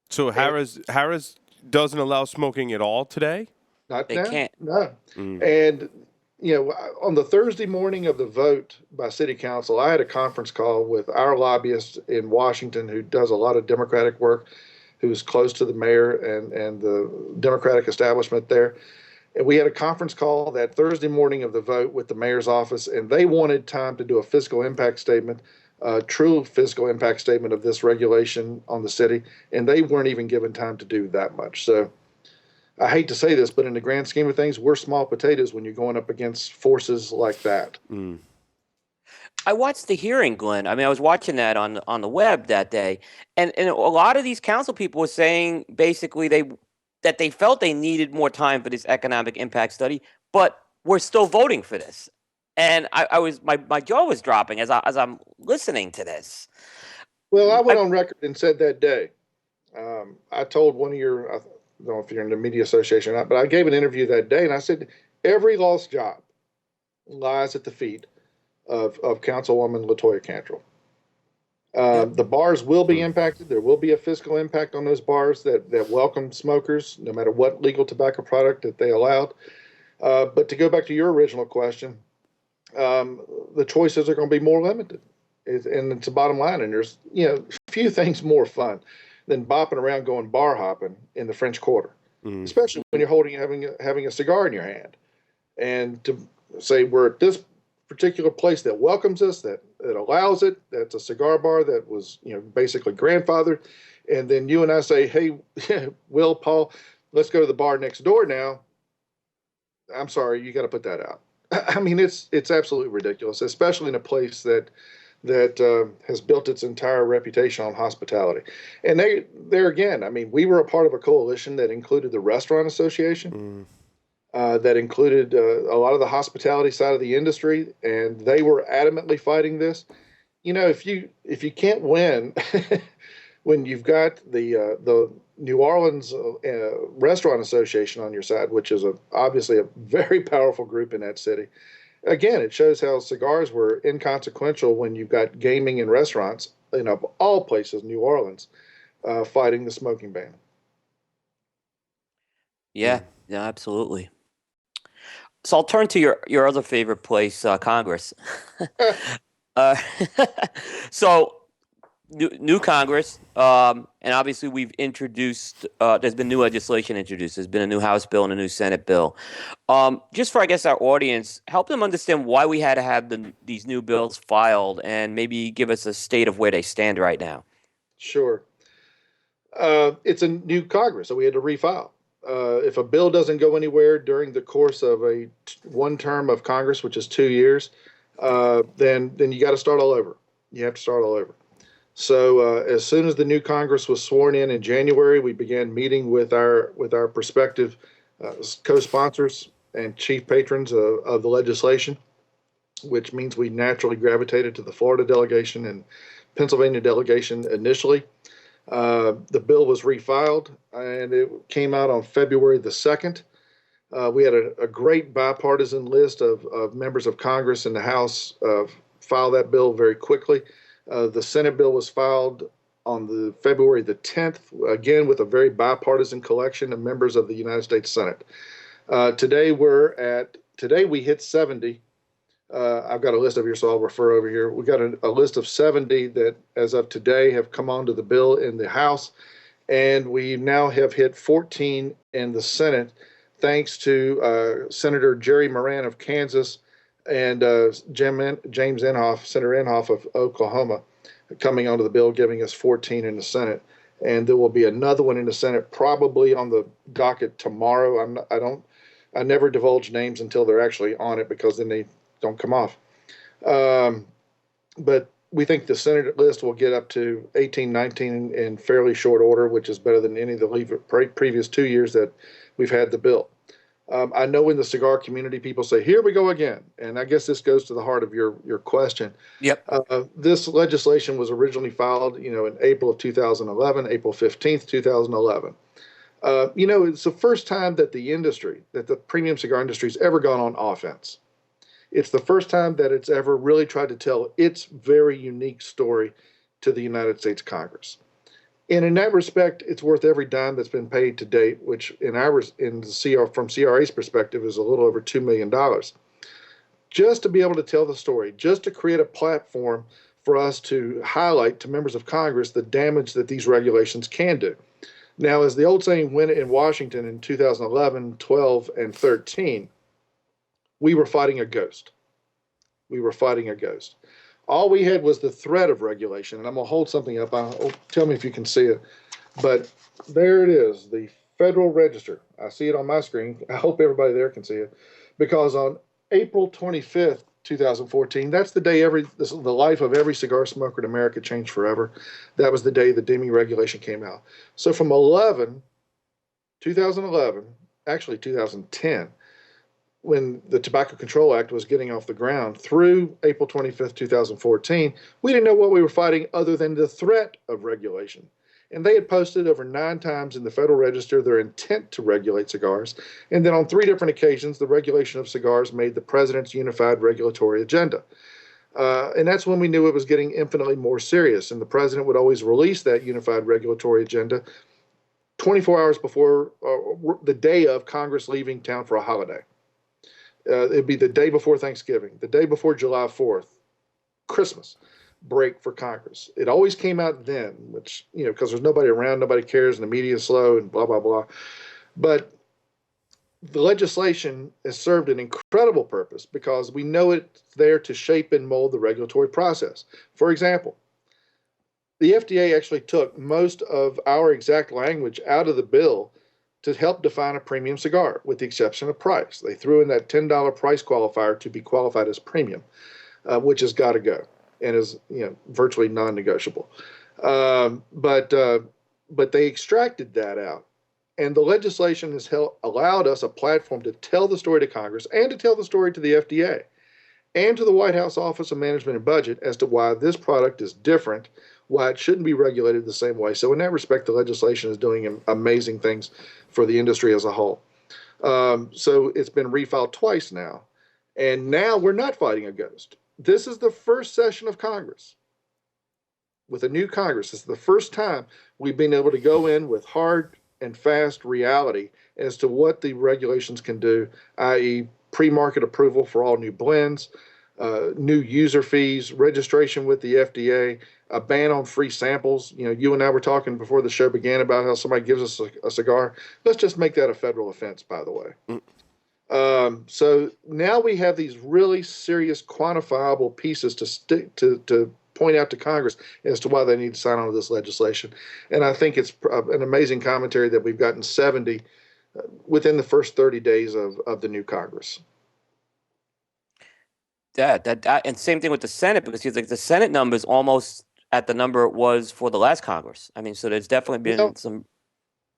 [SPEAKER 1] So Harris doesn't allow smoking at all today?
[SPEAKER 3] Not
[SPEAKER 2] they
[SPEAKER 3] now.
[SPEAKER 2] Can't.
[SPEAKER 3] No. And, on the Thursday morning of the vote by City Council, I had a conference call with our lobbyist in Washington who does a lot of Democratic work, who's close to the mayor and the Democratic establishment there. And we had a conference call that Thursday morning of the vote with the mayor's office, and they wanted time to do a fiscal impact statement, a true fiscal impact statement of this regulation on the city, and they weren't even given time to do that much. So I hate to say this, but in the grand scheme of things, we're small potatoes when you're going up against forces like that.
[SPEAKER 2] I watched the hearing, Glenn. I mean, I was watching that on the web that day, and a lot of these council people were saying basically that they felt they needed more time for this economic impact study, but we're still voting for this. And I was my jaw was dropping as I'm listening to this.
[SPEAKER 3] Well, I went on record and said that day. I told one of your, I don't know if you're in the media association or not, but I gave an interview that day, and I said every lost job lies at the feet of Councilwoman Latoya Cantrell.
[SPEAKER 2] Yep.
[SPEAKER 3] The bars will be impacted. There will be a fiscal impact on those bars that welcome smokers, no matter what legal tobacco product that they allowed. But to go back to your original question, the choices are going to be more limited. And it's a bottom line. And there's, few things more fun than bopping around going bar hopping in the French Quarter, especially when you're having a cigar in your hand. And to say we're at this particular place that welcomes us, that allows it, that's a cigar bar that was, basically grandfathered. And then you and I say, hey, Will, Paul, let's go to the bar next door now. I'm sorry, you got to put that out. I mean, it's absolutely ridiculous, especially in a place that has built its entire reputation on hospitality. And there again, I mean, we were a part of a coalition that included the Restaurant Association, that included a lot of the hospitality side of the industry, and they were adamantly fighting this. If you can't win when you've got the New Orleans Restaurant Association on your side, which is obviously a very powerful group in that city. Again, it shows how cigars were inconsequential when you've got gaming and restaurants, of all places, New Orleans, fighting the smoking ban.
[SPEAKER 2] Yeah, absolutely. So I'll turn to your other favorite place, Congress. uh, so new Congress, and obviously we've introduced. There's been new legislation introduced. There's been a new House bill and a new Senate bill. Just for, I guess, our audience, help them understand why we had to have these new bills filed, and maybe give us a state of where they stand right now.
[SPEAKER 3] Sure. It's a new Congress, so we had to refile. If a bill doesn't go anywhere during the course of one term of Congress, which is 2 years, then you got to start all over. You have to start all over. So as soon as the new Congress was sworn in January, we began meeting with our prospective co-sponsors and chief patrons of the legislation, which means we naturally gravitated to the Florida delegation and Pennsylvania delegation initially. The bill was refiled, and it came out on February the 2nd. We had a great bipartisan list of members of Congress in the House file that bill very quickly. The Senate bill was filed on the February the 10th, again with a very bipartisan collection of members of the United States Senate. Today we hit 70. I've got a list of here, so I'll refer over here. We've got a list of 70 that, as of today, have come onto the bill in the House, and we now have hit 14 in the Senate, thanks to Senator Jerry Moran of Kansas and James Inhofe, Senator Inhofe of Oklahoma, coming onto the bill, giving us 14 in the Senate. And there will be another one in the Senate, probably on the docket tomorrow. I never divulge names until they're actually on it, because then they don't come off. But we think the Senate list will get up to 18, 19 in fairly short order, which is better than any of the previous 2 years that we've had the bill. I know in the cigar community, people say, here we go again. And I guess this goes to the heart of your question.
[SPEAKER 2] Yep.
[SPEAKER 3] This legislation was originally filed, in April of 2011, April 15th, 2011. It's the first time that the premium cigar industry has ever gone on offense. It's the first time that it's ever really tried to tell its very unique story to the United States Congress. And in that respect, it's worth every dime that's been paid to date, which from CRA's perspective is a little over $2 million. Just to be able to tell the story, just to create a platform for us to highlight to members of Congress the damage that these regulations can do. Now, as the old saying went in Washington in 2011, 12, and 13, we were fighting a ghost. We were fighting a ghost. All we had was the threat of regulation. And I'm going to hold something up. Tell me if you can see it. But there it is, the Federal Register. I see it on my screen. I hope everybody there can see it. Because on April 25th, 2014, that's the day the life of every cigar smoker in America changed forever. That was the day the deeming regulation came out. So from 2011, actually 2010, when the Tobacco Control Act was getting off the ground, through April 25th, 2014, we didn't know what we were fighting other than the threat of regulation. And they had posted over 9 times in the Federal Register their intent to regulate cigars. And then on 3 different occasions, the regulation of cigars made the president's unified regulatory agenda. And that's when we knew it was getting infinitely more serious. And the president would always release that unified regulatory agenda 24 hours before the day of Congress leaving town for a holiday. It'd be the day before Thanksgiving, the day before July 4th, Christmas break for Congress. It always came out then, which, because there's nobody around, nobody cares, and the media is slow and blah, blah, blah. But the legislation has served an incredible purpose because we know it's there to shape and mold the regulatory process. For example, the FDA actually took most of our exact language out of the bill to help define a premium cigar, with the exception of price. They threw in that $10 price qualifier to be qualified as premium, which has got to go and is virtually non-negotiable. But they extracted that out. And the legislation has allowed us a platform to tell the story to Congress and to tell the story to the FDA and to the White House Office of Management and Budget as to why this product is different, why it shouldn't be regulated the same way. So in that respect, the legislation is doing amazing things for the industry as a whole. So it's been refiled twice now. And now we're not fighting a ghost. This is the first session of Congress with a new Congress. This is the first time we've been able to go in with hard and fast reality as to what the regulations can do, i.e. pre-market approval for all new blends, new user fees, registration with the FDA, a ban on free samples. You and I were talking before the show began about how somebody gives us a cigar. Let's just make that a federal offense, by the way. So now we have these really serious quantifiable pieces to point out to Congress as to why they need to sign on to this legislation. And I think it's an amazing commentary that we've gotten 70 within the first 30 days of the new Congress.
[SPEAKER 2] And same thing with the Senate, because the Senate number is almost at the number it was for the last Congress. I mean, so there's definitely been some.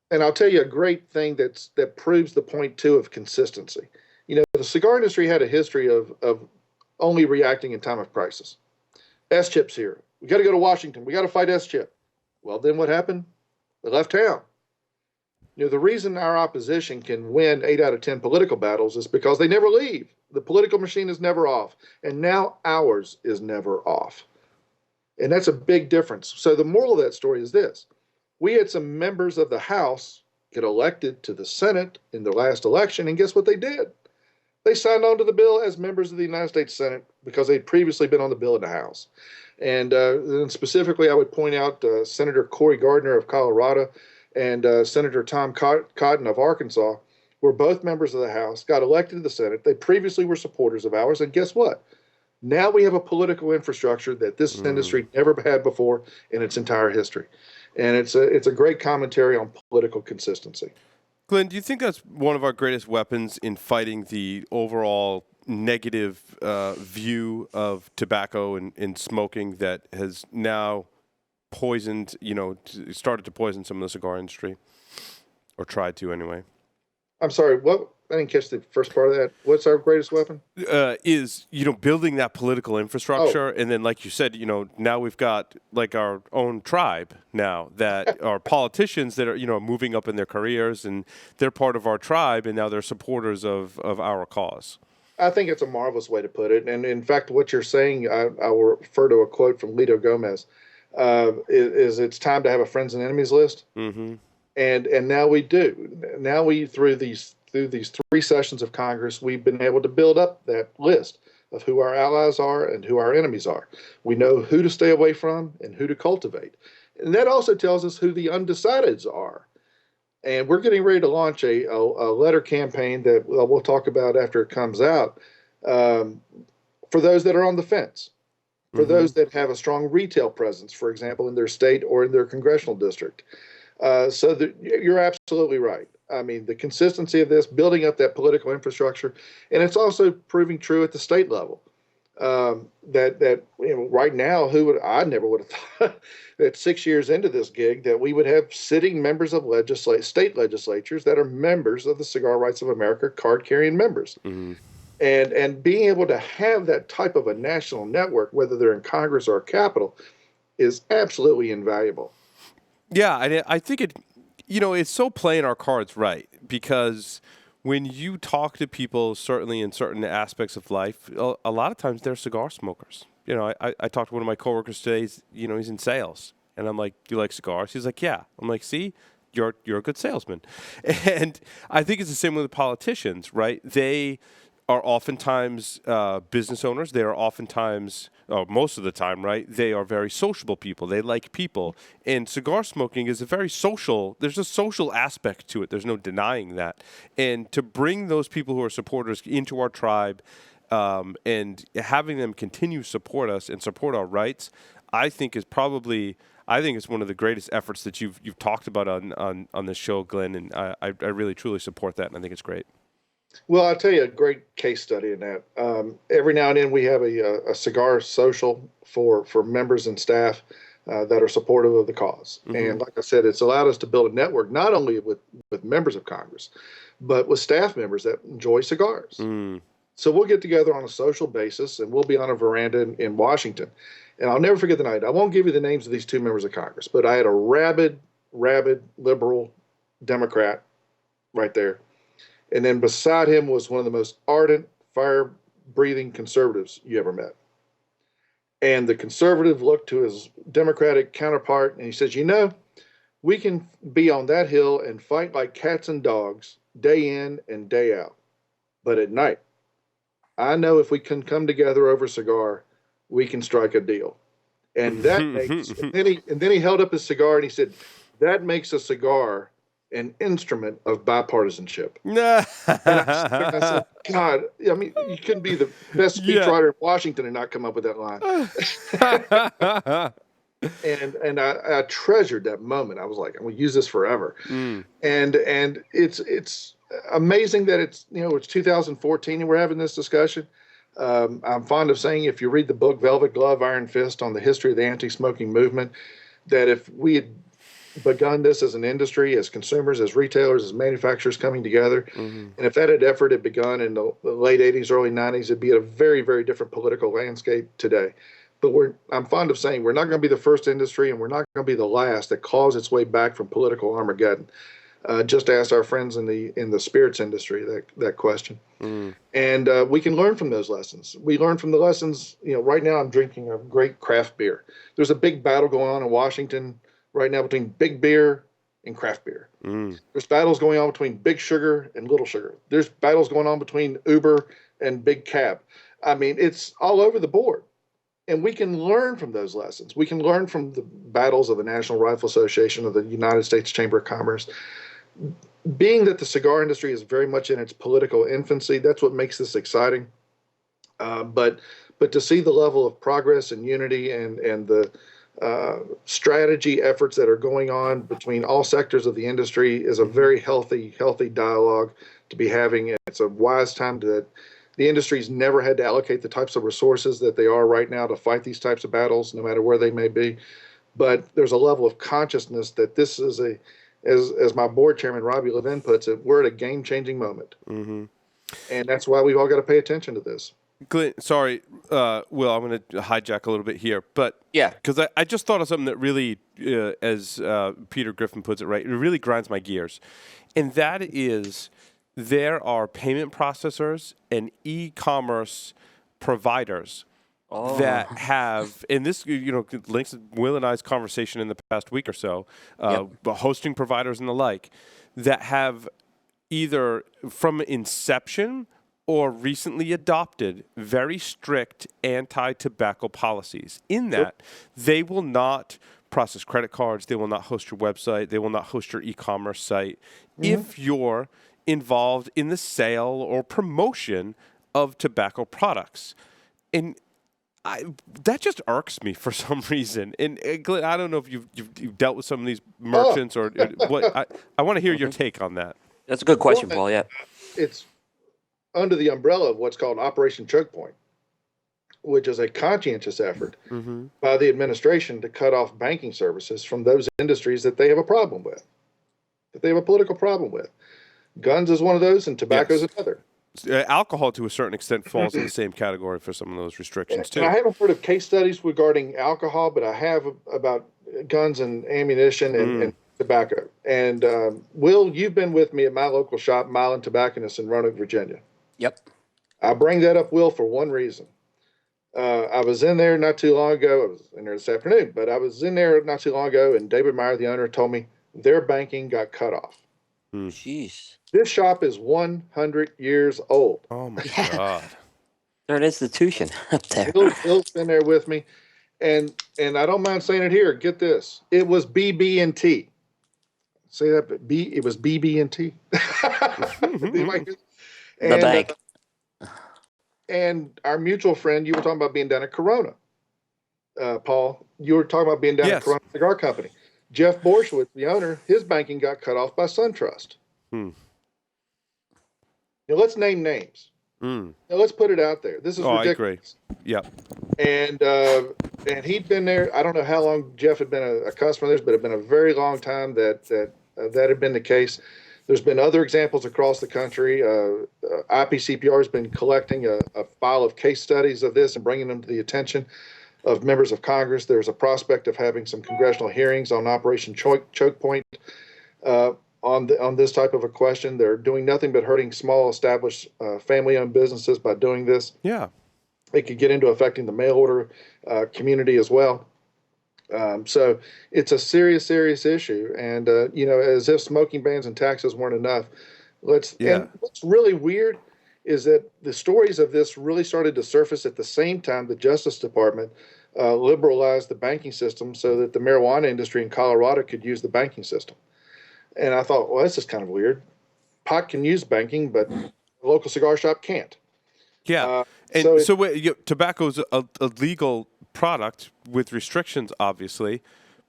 [SPEAKER 3] And I'll tell you a great thing that proves the point too of consistency. The cigar industry had a history of only reacting in time of crisis. S-Chip's here. We got to go to Washington. We got to fight S-Chip. Well, then what happened? They left town. The reason our opposition can win 8 out of 10 political battles is because they never leave. The political machine is never off. And now ours is never off. And that's a big difference. So the moral of that story is this. We had some members of the House get elected to the Senate in the last election, and guess what they did? They signed on to the bill as members of the United States Senate because they'd previously been on the bill in the House. And specifically, I would point out Senator Cory Gardner of Colorado and Senator Tom Cotton of Arkansas were both members of the House, got elected to the Senate. They previously were supporters of ours, and guess what? Now we have a political infrastructure that this industry never had before in its entire history. And it's a great commentary on political consistency.
[SPEAKER 1] Glenn, do you think that's one of our greatest weapons in fighting the overall negative view of tobacco and smoking that has now poisoned, started to poison some of the cigar industry, or tried to anyway?
[SPEAKER 3] I'm sorry, what? I didn't catch the first part of that. What's our greatest weapon?
[SPEAKER 1] Is building that political infrastructure, and then, like you said, now we've got like our own tribe now that are politicians that are moving up in their careers, and they're part of our tribe, and now they're supporters of our cause.
[SPEAKER 3] I think it's a marvelous way to put it, and in fact, what you're saying, I will refer to a quote from Lito Gomez. Is it's time to have a friends and enemies list, and now we do. Now through these 3 sessions of Congress, we've been able to build up that list of who our allies are and who our enemies are. We know who to stay away from and who to cultivate. And that also tells us who the undecideds are. And we're getting ready to launch a letter campaign that we'll talk about after it comes out for those that are on the fence, for those that have a strong retail presence, for example, in their state or in their congressional district. You're absolutely right. I mean, the consistency of this, building up that political infrastructure, and it's also proving true at the state level. Right now, I never would have thought that 6 years into this gig that we would have sitting members of state legislatures that are members of the Cigar Rights of America card-carrying members. And being able to have that type of a national network, whether they're in Congress or Capitol, is absolutely invaluable.
[SPEAKER 1] Yeah, I think it's so playing our cards right, because when you talk to people, certainly in certain aspects of life, a lot of times they're cigar smokers. I talked to one of my coworkers today. He's in sales, and I'm like, "Do you like cigars?" He's like, "Yeah." I'm like, "See, you're a good salesman," and I think it's the same with politicians, right? They are oftentimes business owners. They are oftentimes, most of the time, right? They are very sociable people. They like people. And cigar smoking is there's a social aspect to it. There's no denying that. And to bring those people who are supporters into our tribe and having them continue to support us and support our rights, I think it's one of the greatest efforts that you've talked about on this show, Glenn. And I really, truly support that. And I think it's great.
[SPEAKER 3] Well, I'll tell you a great case study in that. Every now and then we have a cigar social for members and staff that are supportive of the cause. Mm-hmm. And like I said, it's allowed us to build a network not only with members of Congress, but with staff members that enjoy cigars. Mm. So we'll get together on a social basis, and we'll be on a veranda in Washington. And I'll never forget the night. I won't give you the names of these two members of Congress, but I had a rabid liberal Democrat right there. And then beside him was one of the most ardent, fire-breathing conservatives you ever met. And the conservative looked to his Democratic counterpart, and he says, we can be on that hill and fight like cats and dogs day in and day out. But at night, I know if we can come together over a cigar, we can strike a deal. And that makes, and then he held up his cigar and he said, that makes a cigar an instrument of bipartisanship. And I said, God, I mean, you couldn't be the best speechwriter in Washington and not come up with that line. and I treasured that moment. I was like, I'm going to use this forever. Mm. And it's amazing that it's 2014 and we're having this discussion. I'm fond of saying, if you read the book Velvet Glove, Iron Fist on the history of the anti-smoking movement, that if we had begun this as an industry, as consumers, as retailers, as manufacturers coming together, mm-hmm. and if that effort had begun in the late 80s, early 90s, it'd be a very, very different political landscape today. But I'm fond of saying we're not going to be the first industry, and we're not going to be the last that claws its way back from political Armageddon. Just ask our friends in the spirits industry that question, and we can learn from those lessons. We learn from the lessons. Right now I'm drinking a great craft beer. There's a big battle going on in Washington right now between big beer and craft beer. Mm. There's battles going on between big sugar and little sugar. There's battles going on between Uber and big cab. I mean, it's all over the board. And we can learn from those lessons. We can learn from the battles of the National Rifle Association, of the United States Chamber of Commerce. Being that the cigar industry is very much in its political infancy, that's what makes this exciting. But to see the level of progress and unity and the strategy efforts that are going on between all sectors of the industry is a very healthy dialogue to be having. It's a wise time that the industry's never had to allocate the types of resources that they are right now to fight these types of battles, no matter where they may be. But there's a level of consciousness that this is as my board chairman, Robbie Levin, puts it, we're at a game-changing moment. Mm-hmm. And that's why we've all got to pay attention to this.
[SPEAKER 1] Glenn, sorry, Will, I'm going to hijack a little bit here. But yeah, because I just thought of something that really, as Peter Griffin puts it, right, it really grinds my gears. And that is there are payment processors and e-commerce providers that have, and this links Will and I's conversation in the past week or so, hosting providers and the like, that have either from inception or recently adopted very strict anti-tobacco policies in that they will not process credit cards, they will not host your website, they will not host your e-commerce site if you're involved in the sale or promotion of tobacco products. And that just irks me for some reason. And Glenn, I don't know if you've dealt with some of these merchants or what. I want to hear your take on that.
[SPEAKER 2] That's a good question, Paul. Yeah,
[SPEAKER 3] it's under the umbrella of what's called Operation Choke Point, which is a conscientious effort by the administration to cut off banking services from those industries that they have a problem with, that they have a political problem with. Guns is one of those, and tobacco is another.
[SPEAKER 1] Alcohol, to a certain extent, falls in the same category for some of those restrictions, too.
[SPEAKER 3] And I haven't heard of case studies regarding alcohol, but I have about guns and ammunition and tobacco. And, Will, you've been with me at my local shop, Milan Tobacconist in Roanoke, Virginia.
[SPEAKER 2] Yep.
[SPEAKER 3] I bring that up, Will, for one reason. I was in there not too long ago. I was in there this afternoon, but I was in there not too long ago, and David Meyer, the owner, told me their banking got cut off.
[SPEAKER 2] Jeez.
[SPEAKER 3] This shop is 100 years old.
[SPEAKER 1] Oh my
[SPEAKER 2] Yeah.
[SPEAKER 1] God.
[SPEAKER 2] They're an institution up there.
[SPEAKER 3] Bill's been there with me, and I don't mind saying it here. Get this: it was BB&T. Say that, but it was BB&T.
[SPEAKER 2] The
[SPEAKER 3] And
[SPEAKER 2] bank.
[SPEAKER 3] and our mutual friend, you were talking about being down at Corona, Paul. You were talking about being down
[SPEAKER 1] Yes.
[SPEAKER 3] at Corona Cigar Company. Jeff Borshowitz, the owner, his banking got cut off by SunTrust.
[SPEAKER 1] Hmm.
[SPEAKER 3] Now, let's name names.
[SPEAKER 1] Mm.
[SPEAKER 3] Now, let's put it out there. This is ridiculous.
[SPEAKER 1] I agree. Yep.
[SPEAKER 3] And he'd been there. I don't know how long Jeff had been a customer of theirs, but it had been a very long time that had been the case. There's been other examples across the country. IPCPR has been collecting a file of case studies of this and bringing them to the attention of members of Congress. There's a prospect of having some congressional hearings on Operation Choke Point on this type of a question. They're doing nothing but hurting small, established, family-owned businesses by doing this.
[SPEAKER 1] Yeah.
[SPEAKER 3] It could get into affecting the mail order community as well. So it's a serious issue. And, as if smoking bans and taxes weren't enough, and what's really weird is that the stories of this really started to surface at the same time the Justice Department liberalized the banking system so that the marijuana industry in Colorado could use the banking system. And I thought, well, this is kind of weird. Pot can use banking, but a local cigar shop can't.
[SPEAKER 1] Yeah. Tobacco's a legal product with restrictions, obviously,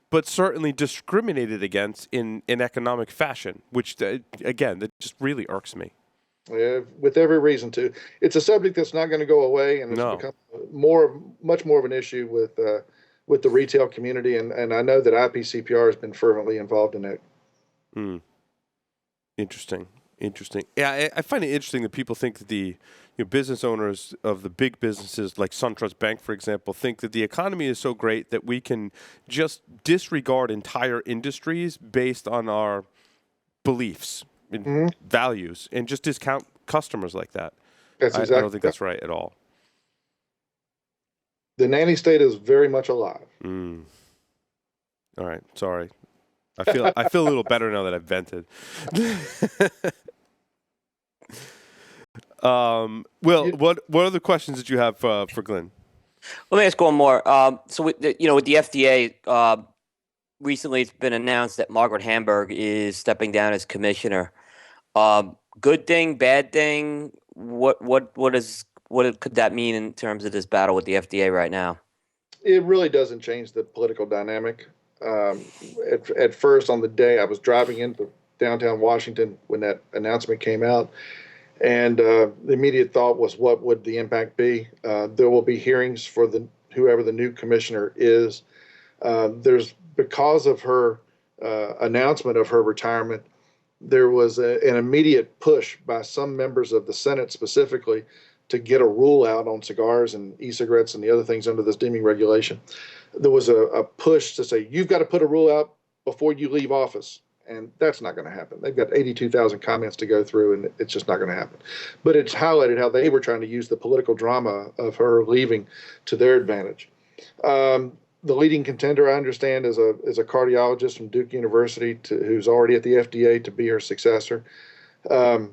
[SPEAKER 1] but certainly discriminated against in economic fashion, which, again, that just really irks me.
[SPEAKER 3] With every reason to. It's a subject that's not going to go away, and it's become much more of an issue with the retail community, and I know that IPCPR has been fervently involved in it.
[SPEAKER 1] Interesting. Yeah, I find it interesting that people think that the business owners of the big businesses like SunTrust Bank, for example, think that the economy is so great that we can just disregard entire industries based on our beliefs and values and just discount customers like that. I don't think that's right at all.
[SPEAKER 3] The nanny state is very much alive.
[SPEAKER 1] All right, sorry. I feel a little better now that I've vented. What other questions did you have for Glynn?
[SPEAKER 2] Let me ask one more. So with the FDA, recently it's been announced that Margaret Hamburg is stepping down as commissioner. Good thing, bad thing? What could that mean in terms of this battle with the FDA right now?
[SPEAKER 3] It really doesn't change the political dynamic. At first, on the day I was driving into downtown Washington when that announcement came out, and the immediate thought was, what would the impact be? There will be hearings for whoever the new commissioner is. Because of her announcement of her retirement, there was an immediate push by some members of the Senate specifically to get a rule out on cigars and e-cigarettes and the other things under this deeming regulation. There was a push to say, you've got to put a rule out before you leave office. And that's not going to happen. They've got 82,000 comments to go through, and it's just not going to happen. But it's highlighted how they were trying to use the political drama of her leaving to their advantage. The leading contender, I understand, is a cardiologist from Duke University who's already at the FDA to be her successor. The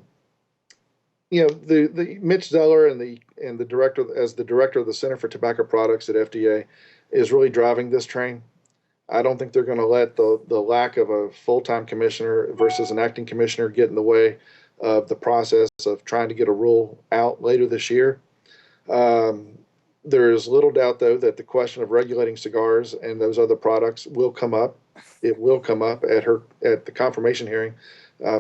[SPEAKER 3] Mitch Zeller and the director of the Center for Tobacco Products at FDA is really driving this train. I don't think they're going to let the lack of a full-time commissioner versus an acting commissioner get in the way of the process of trying to get a rule out later this year. There is little doubt, though, that the question of regulating cigars and those other products will come up. It will come up at the confirmation hearing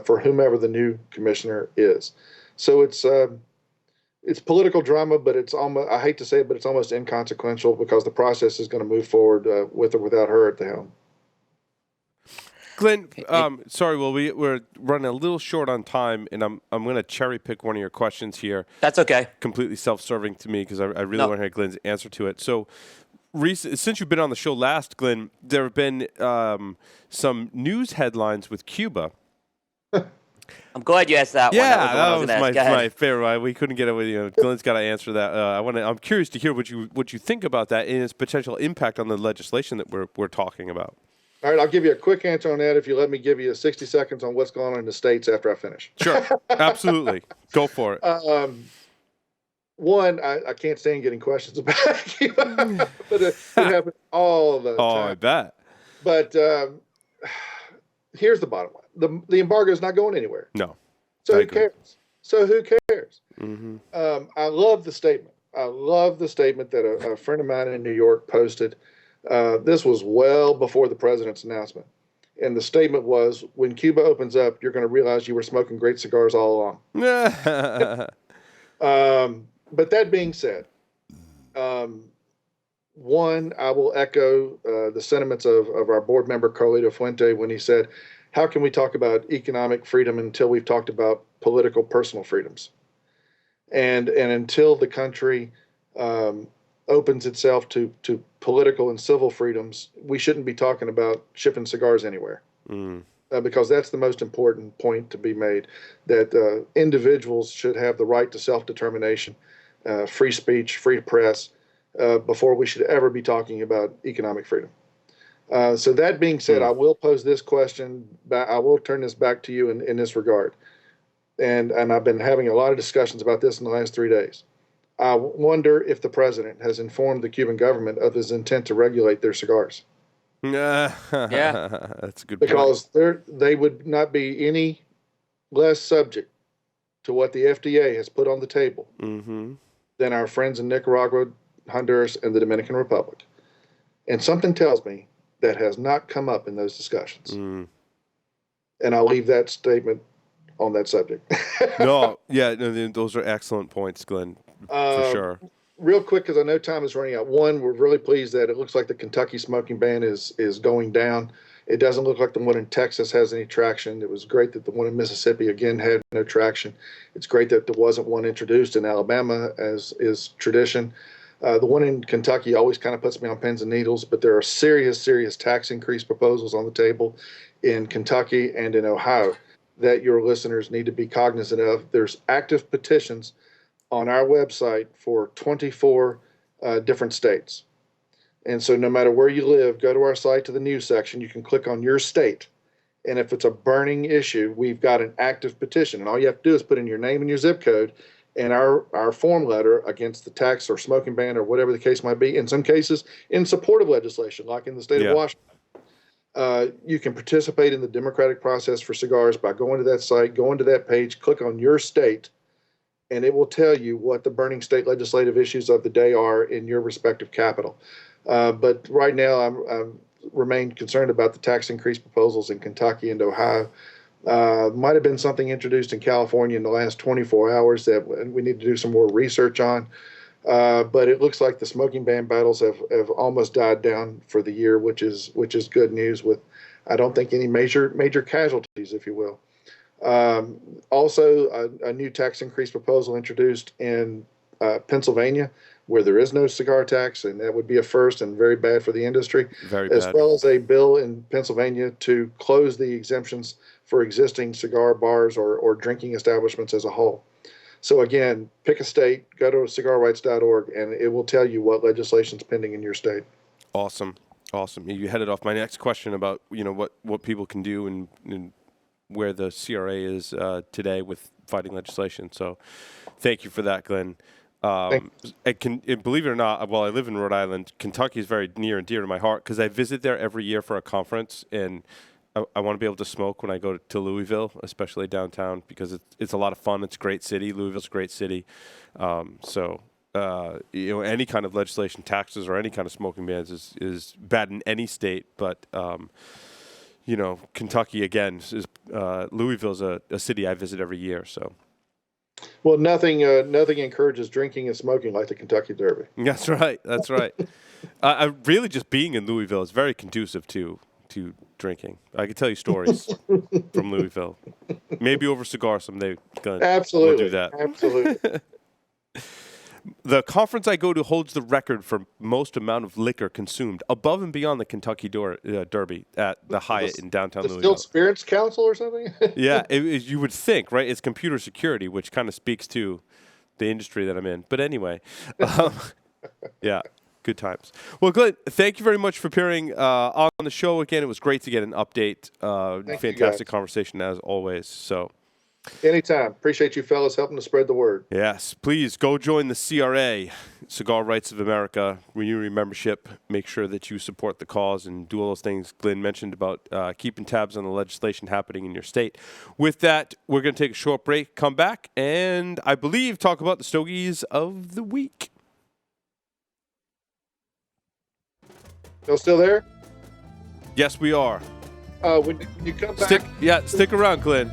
[SPEAKER 3] for whomever the new commissioner is. So it's political drama, but it's almost, I hate to say it, but it's almost inconsequential because the process is going to move forward with or without her at the helm.
[SPEAKER 1] Glynn, sorry, we're running a little short on time, and I'm going to cherry pick one of your questions here.
[SPEAKER 2] That's okay.
[SPEAKER 1] Completely self-serving to me because I really want to hear Glynn's answer to it. So, since you've been on the show last, Glynn, there have been some news headlines with Cuba
[SPEAKER 2] I'm glad you asked that one.
[SPEAKER 1] Yeah,
[SPEAKER 2] That was the one I was going to ask.
[SPEAKER 1] my favorite. We couldn't get away. Glenn's got to answer that. I'm curious to hear what you think about that and its potential impact on the legislation that we're talking about.
[SPEAKER 3] All right, I'll give you a quick answer on that if you let me give you 60 seconds on what's going on in the States after I finish.
[SPEAKER 1] Sure, absolutely, go for it.
[SPEAKER 3] One, I can't stand getting questions about Cuba, but it happens all the time.
[SPEAKER 1] I bet.
[SPEAKER 3] But here's the bottom line: the embargo is not going anywhere.
[SPEAKER 1] No.
[SPEAKER 3] So who cares?
[SPEAKER 1] Mm-hmm.
[SPEAKER 3] I love the statement. I love the statement that a friend of mine in New York posted. This was well before the president's announcement. And the statement was, when Cuba opens up, you're going to realize you were smoking great cigars all along. But that being said, one, I will echo the sentiments of our board member, Carlito Fuente, when he said, how can we talk about economic freedom until we've talked about political personal freedoms? And until the country opens itself to political and civil freedoms, we shouldn't be talking about shipping cigars anywhere. Because that's the most important point to be made, that individuals should have the right to self-determination, free speech, free press, before we should ever be talking about economic freedom. So that being said, I will pose this question. I will turn this back to you in this regard. And I've been having a lot of discussions about this in the last 3 days. I wonder if the president has informed the Cuban government of his intent to regulate their cigars.
[SPEAKER 1] Yeah, that's a good point.
[SPEAKER 3] Because they would not be any less subject to what the FDA has put on the table than our friends in Nicaragua, Honduras, and the Dominican Republic. And something tells me that has not come up in those discussions. And I'll leave that statement on that subject.
[SPEAKER 1] Those are excellent points, Glenn, for sure.
[SPEAKER 3] Real quick, because I know time is running out. One, we're really pleased that it looks like the Kentucky smoking ban is going down. It doesn't look like the one in Texas has any traction. It was great that the one in Mississippi, again, had no traction. It's great that there wasn't one introduced in Alabama, as is tradition. The one in Kentucky always kind of puts me on pins and needles, but there are serious tax increase proposals on the table in Kentucky and in Ohio that your listeners need to be cognizant of. There's active petitions on our website for 24 different states. And so no matter where you live, go to our site to the news section. You can click on your state. And if it's a burning issue, we've got an active petition. And all you have to do is put in your name and your zip code and our form letter against the tax or smoking ban or whatever the case might be. In some cases, in support of legislation, like in the state of Washington. You can participate in the democratic process for cigars by going to that site, going to that page, click on your state, and it will tell you what the burning state legislative issues of the day are in your respective capital. But right now, I remain concerned about the tax increase proposals in Kentucky and Ohio. Might have been something introduced in California in the last 24 hours that we need to do some more research on. But it looks like the smoking ban battles have almost died down for the year, which is good news, with I don't think any major casualties, if you will. Also, a new tax increase proposal introduced in Pennsylvania, where there is no cigar tax, and that would be a first and very bad for the industry. As well as a bill in Pennsylvania to close the exemptions for existing cigar bars or drinking establishments as a whole. So again, pick a state, go to cigarrights.org, and it will tell you what legislation is pending in your state.
[SPEAKER 1] Awesome. You headed off my next question about what people can do and where the CRA is today with fighting legislation. So thank you for that, Glenn. Believe it or not, while I live in Rhode Island, Kentucky is very near and dear to my heart because I visit there every year for a conference, and I want to be able to smoke when I go to Louisville, especially downtown, because it's a lot of fun. It's a great city. Louisville's a great city. Any kind of legislation, taxes, or any kind of smoking bans is bad in any state. But, Kentucky, again, Louisville's a city I visit every year. So.
[SPEAKER 3] Well, nothing encourages drinking and smoking like the Kentucky Derby.
[SPEAKER 1] That's right. I really just being in Louisville is very conducive to drinking. I can tell you stories from Louisville. Maybe over cigar someday, Glenn.
[SPEAKER 3] Absolutely.
[SPEAKER 1] We'll do that.
[SPEAKER 3] Absolutely.
[SPEAKER 1] The conference I go to holds the record for most amount of liquor consumed, above and beyond the Kentucky Derby at the Hyatt in downtown
[SPEAKER 3] The
[SPEAKER 1] Louisville.
[SPEAKER 3] Still Spirits Council or something?
[SPEAKER 1] Yeah, you would think, right? It's computer security, which kind of speaks to the industry that I'm in. But anyway, yeah, good times. Well, Glenn, thank you very much for appearing on the show again. It was great to get an update. Fantastic conversation as always. So.
[SPEAKER 3] Anytime. Appreciate you fellas helping to spread the word.
[SPEAKER 1] Yes, please go join the CRA, Cigar Rights of America. Renew your membership. Make sure that you support the cause and do all those things Glenn mentioned about keeping tabs on the legislation happening in your state. With that, we're going to take a short break, come back, and I believe talk about the Stogies of the week.
[SPEAKER 3] Y'all still there?
[SPEAKER 1] Yes, we are.
[SPEAKER 3] When you come back.
[SPEAKER 1] Stick around, Glenn.